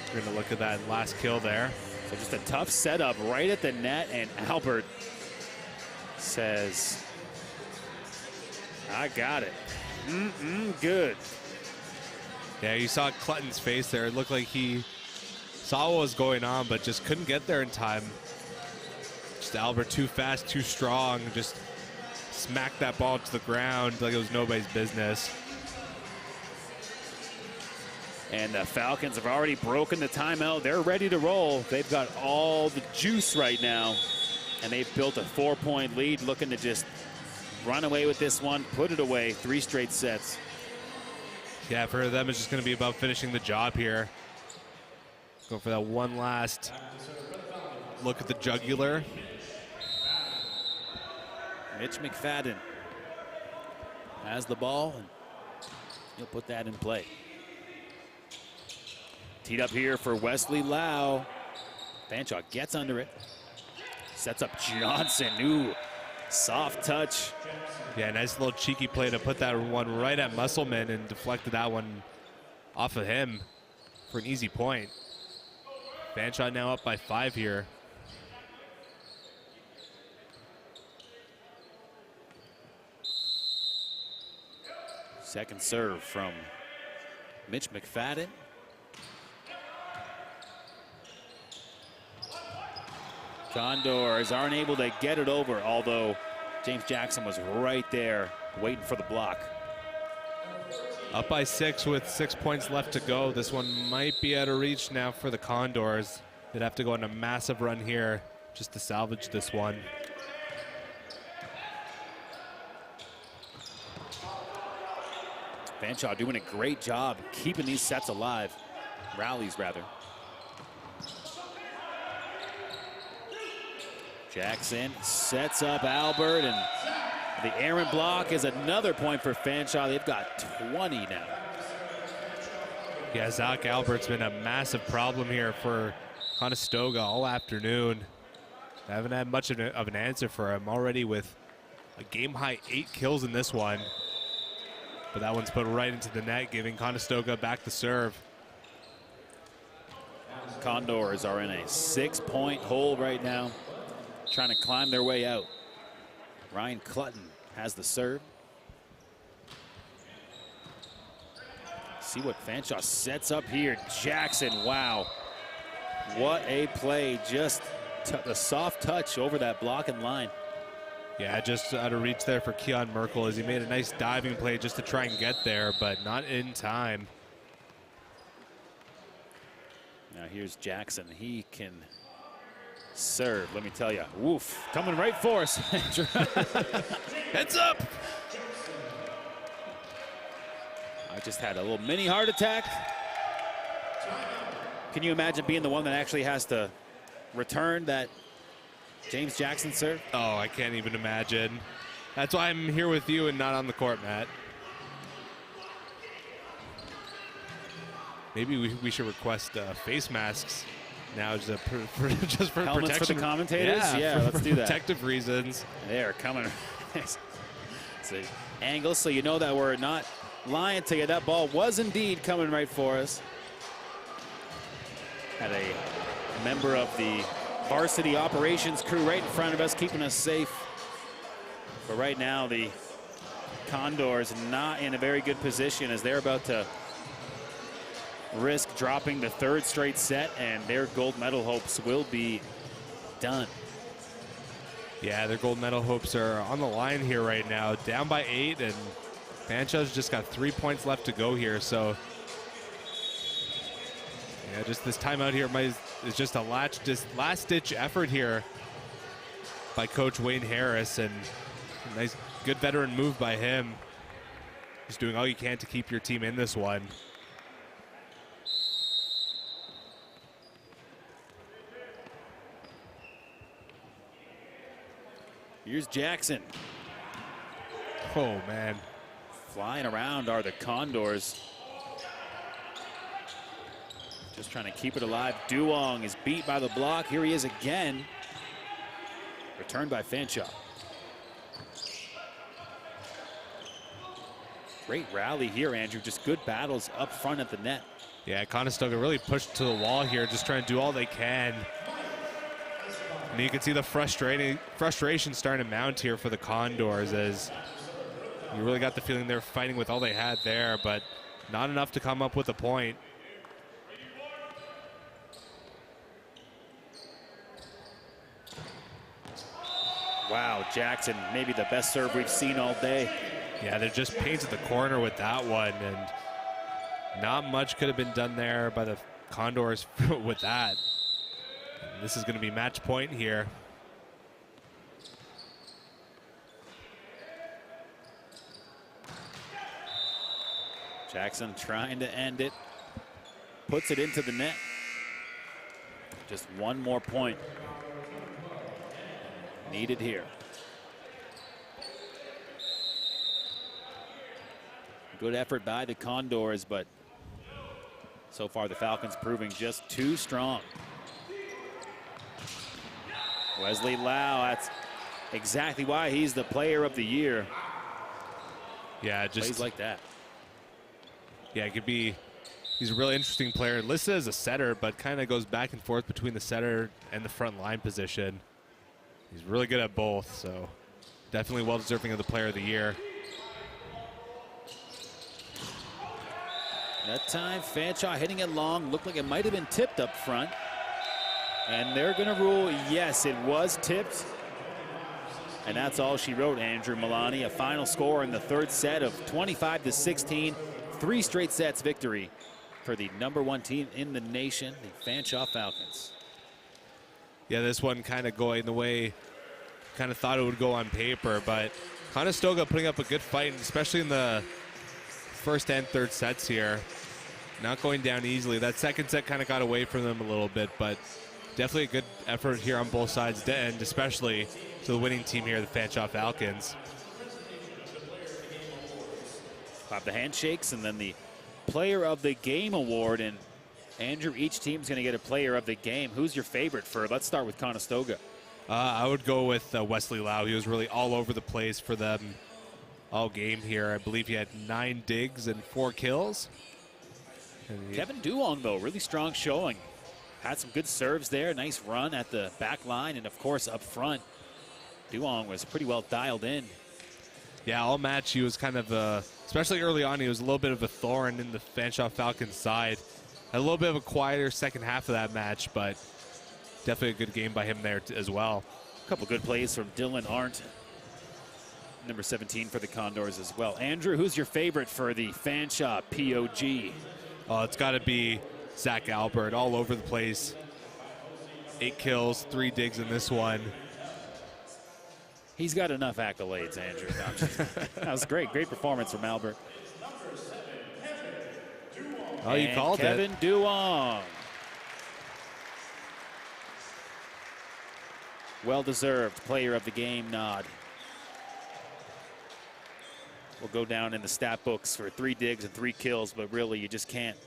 We're going to look at that last kill there. So just a tough setup right at the net, and Albert says, I got it. Good. Yeah, you saw Clutton's face there. It looked like he saw what was going on, but just couldn't get there in time. Just Albert too fast, too strong, just smacked that ball to the ground like it was nobody's business. And the Falcons have already broken the timeout. They're ready to roll. They've got all the juice right now, and they've built a 4-point lead, looking to just run away with this one, put it away, 3 straight sets. Yeah, for them, it's just going to be about finishing the job here. Go for that one last look at the jugular. Mitch McFadden has the ball, and he'll put that in play. Teed up here for Wesley Lau. Fanshawe gets under it. Sets up Johnson. Ooh, soft touch. Yeah, nice little cheeky play to put that one right at Musselman and deflected that one off of him for an easy point. Fanshawe now up by 5 here. Second serve from Mitch McFadden. Condors aren't able to get it over, although James Jackson was right there waiting for the block. Up by 6 with 6 points left to go. This one might be out of reach now for the Condors. They'd have to go on a massive run here just to salvage this one. Fanshawe doing a great job keeping these sets alive. Rallies, rather. Jackson sets up Albert, and the errant block is another point for Fanshawe. They've got 20 now. Yeah, Zach Albert's been a massive problem here for Conestoga all afternoon. I haven't had much of an answer for him already with a game-high 8 kills in this one. But that one's put right into the net, giving Conestoga back the serve. Condors are in a 6-point hole right now, trying to climb their way out. Ryan Clutton has the serve. See what Fanshawe sets up here. Jackson, wow. What a play. Just the soft touch over that blocking line. Yeah, just out of reach there for Keon Merkel as he made a nice diving play just to try and get there, but not in time. Now here's Jackson. He can serve, let me tell you. Woof, coming right for us. Heads up. I just had a little mini heart attack. Can you imagine being the one that actually has to return that James Jackson serve? Oh, I can't even imagine. That's why I'm here with you and not on the court, Matt. Maybe we should request face masks now just for helmets protection. For the commentators? Yeah, let's do that. Protective reasons. They're coming. It's an angle, so you know that we're not lying to you. That ball was indeed coming right for us. Had a member of the varsity operations crew right in front of us, keeping us safe. But right now, the Condors not in a very good position as they're about to risk dropping the 3rd straight set, and their gold medal hopes will be done. Yeah, their gold medal hopes are on the line here right now. Down by 8, and Fanshawe's just got 3 points left to go here. So, yeah, just this timeout here is just a last-ditch effort here by Coach Wayne Harris, and a nice, good veteran move by him. He's doing all you can to keep your team in this one. Here's Jackson. Oh, man. Flying around are the Condors. Just trying to keep it alive. Duong is beat by the block. Here he is again. Returned by Fanshawe. Great rally here, Andrew. Just good battles up front at the net. Yeah, Conestoga really pushed to the wall here, just trying to do all they can. And you can see the frustration starting to mount here for the Condors, as you really got the feeling they're fighting with all they had there, but not enough to come up with a point. Wow, Jackson, maybe the best serve we've seen all day. Yeah, they just painted the corner with that one, and not much could have been done there by the Condors with that. This is going to be match point here. Jackson trying to end it. Puts it into the net. Just one more point needed here. Good effort by the Condors, but so far the Falcons proving just too strong. Wesley Lau, that's exactly why he's the player of the year. Yeah, just plays like that. Yeah, it could be. He's a really interesting player. Listed as a setter, but kind of goes back and forth between the setter and the front line position. He's really good at both, so definitely well deserving of the player of the year. That time, Fanshawe hitting it long. Looked like it might have been tipped up front. And they're going to rule, yes, it was tipped. And that's all she wrote, Andrew Milani. A final score in the third set of 25-16. 3 straight sets victory for the #1 team in the nation, the Fanshawe Falcons. Yeah, this one kind of going the way kind of thought it would go on paper, but Conestoga putting up a good fight, especially in the first and third sets here. Not going down easily. That second set kind of got away from them a little bit, but definitely a good effort here on both sides, and especially to the winning team here, the Fanshawe Falcons. Pop the handshakes and then the Player of the Game award. And Andrew, each team's going to get a Player of the Game. Who's your favorite for? Let's start with Conestoga. I would go with Wesley Lau. He was really all over the place for them all game here. I believe he had 9 digs and 4 kills. Kevin Duong, though, really strong showing. Had some good serves there. Nice run at the back line. And, of course, up front, Duong was pretty well dialed in. Yeah, all match he was kind of, especially early on, he was a little bit of a thorn in the Fanshawe Falcons side. Had a little bit of a quieter second half of that match, but definitely a good game by him there as well. A couple good plays from Dylan Arndt, number 17 for the Condors as well. Andrew, who's your favorite for the Fanshawe POG? Oh, it's got to be Zach Albert, all over the place. 8 kills, 3 digs in this one. He's got enough accolades, Andrew. That was great. Great performance from Albert. Oh, you called it. Kevin Duong. Well-deserved Player of the Game nod. Will go down in the stat books for 3 digs and 3 kills, but really you just can't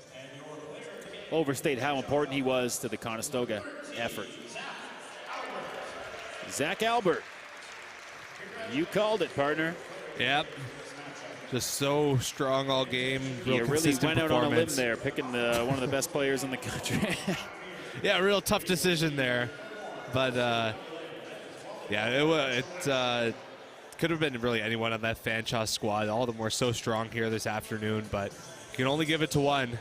overstate how important he was to the Conestoga effort. Zach Albert. You called it, partner. Yep. Just so strong all game. Real really went out on a limb performance there, picking one of the best players in the country. Yeah, real tough decision there. But, yeah, it could have been really anyone on that Fanshawe squad. All of them were so strong here this afternoon, but you can only give it to one.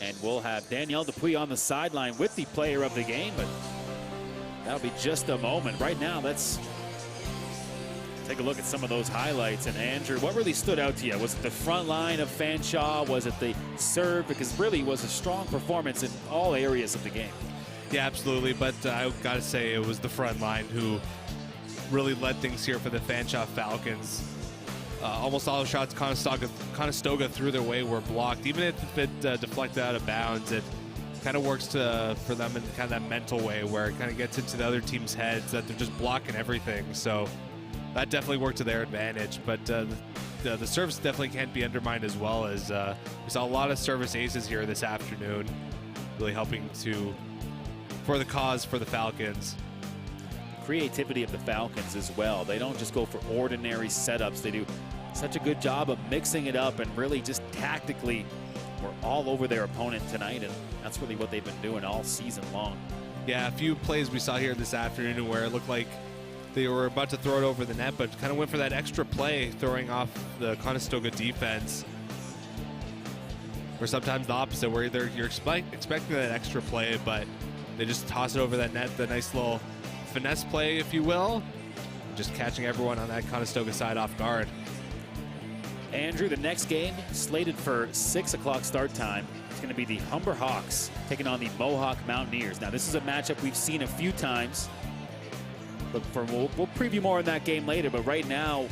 And we'll have Danielle Dupuis on the sideline with the Player of the Game, but that'll be just a moment. Right now, let's take a look at some of those highlights. And Andrew, what really stood out to you? Was it the front line of Fanshawe? Was it the serve? Because really it was a strong performance in all areas of the game. Yeah, absolutely. But I've got to say it was the front line who really led things here for the Fanshawe Falcons. Almost all the shots Conestoga threw their way were blocked. Even if it deflected out of bounds, it kind of works for them in kind of that mental way where it kind of gets into the other team's heads that they're just blocking everything. So that definitely worked to their advantage. But the service definitely can't be undermined as well, as we saw a lot of service aces here this afternoon, really helping for the cause for the Falcons. Creativity of the Falcons as well. They don't just go for ordinary setups. They do such a good job of mixing it up and really just tactically were all over their opponent tonight, and that's really what they've been doing all season long. Yeah, a few plays we saw here this afternoon where it looked like they were about to throw it over the net, but kind of went for that extra play, throwing off the Conestoga defense. Or sometimes the opposite, where you're expecting that extra play, but they just toss it over that net, the nice little finesse play, if you will, just catching everyone on that Conestoga side off guard. Andrew, the next game slated for 6 o'clock start time. It's going to be the Humber Hawks taking on the Mohawk Mountaineers. Now, this is a matchup we've seen a few times, but we'll preview more on that game later. But right now,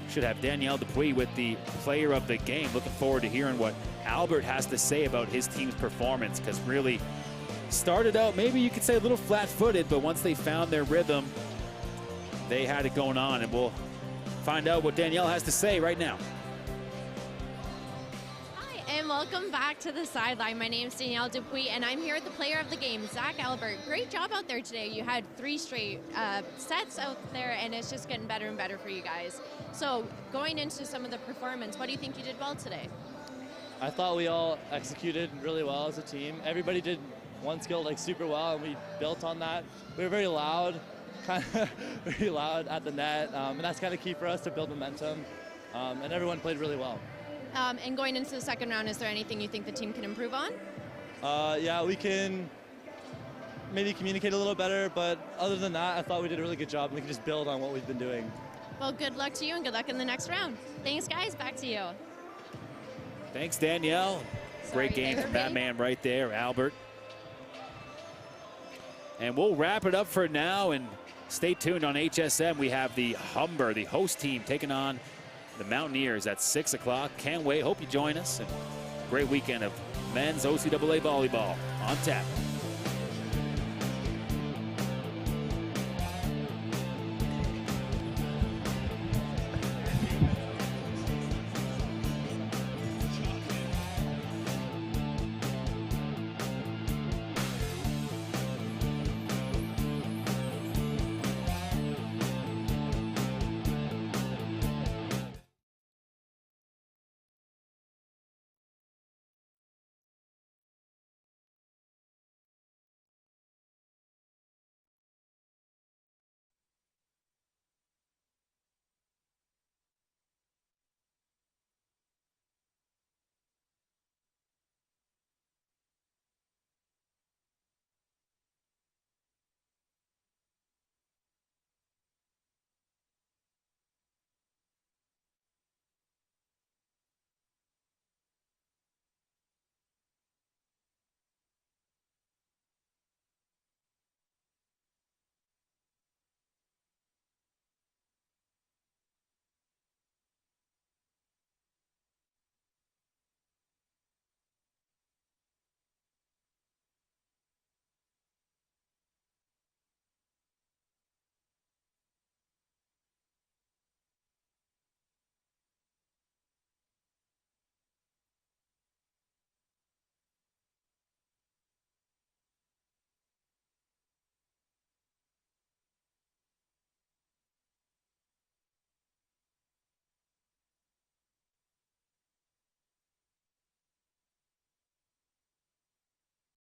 Should have Danielle Dupuis with the player of the game. Looking forward to hearing what Albert has to say about his team's performance, because really started out, maybe you could say a little flat-footed, but once they found their rhythm, they had it going on, and we'll find out what Danielle has to say right now. Hi, and welcome back to the sideline. My name is Danielle Dupuis, and I'm here with the player of the game, Zach Albert. Great job out there today. You had 3 straight sets out there, and it's just getting better and better for you guys. So going into some of the performance, what do you think you did well today? I thought we all executed really well as a team. Everybody did one skill like super well, and we built on that. We were very loud, kind of very loud at the net, and that's kind of key for us to build momentum. And everyone played really well. And going into the second round, is there anything you think the team can improve on? Yeah, we can maybe communicate a little better, but other than that, I thought we did a really good job, and we can just build on what we've been doing. Well, good luck to you, and good luck in the next round. Thanks, guys. Back to you. Thanks, Danielle. Great Sorry, game from that man right there, Albert. And we'll wrap it up for now, and stay tuned on HSM. We have the Humber, the host team, taking on the Mountaineers at 6 o'clock. Can't wait. Hope you join us. And great weekend of men's OCAA volleyball on tap.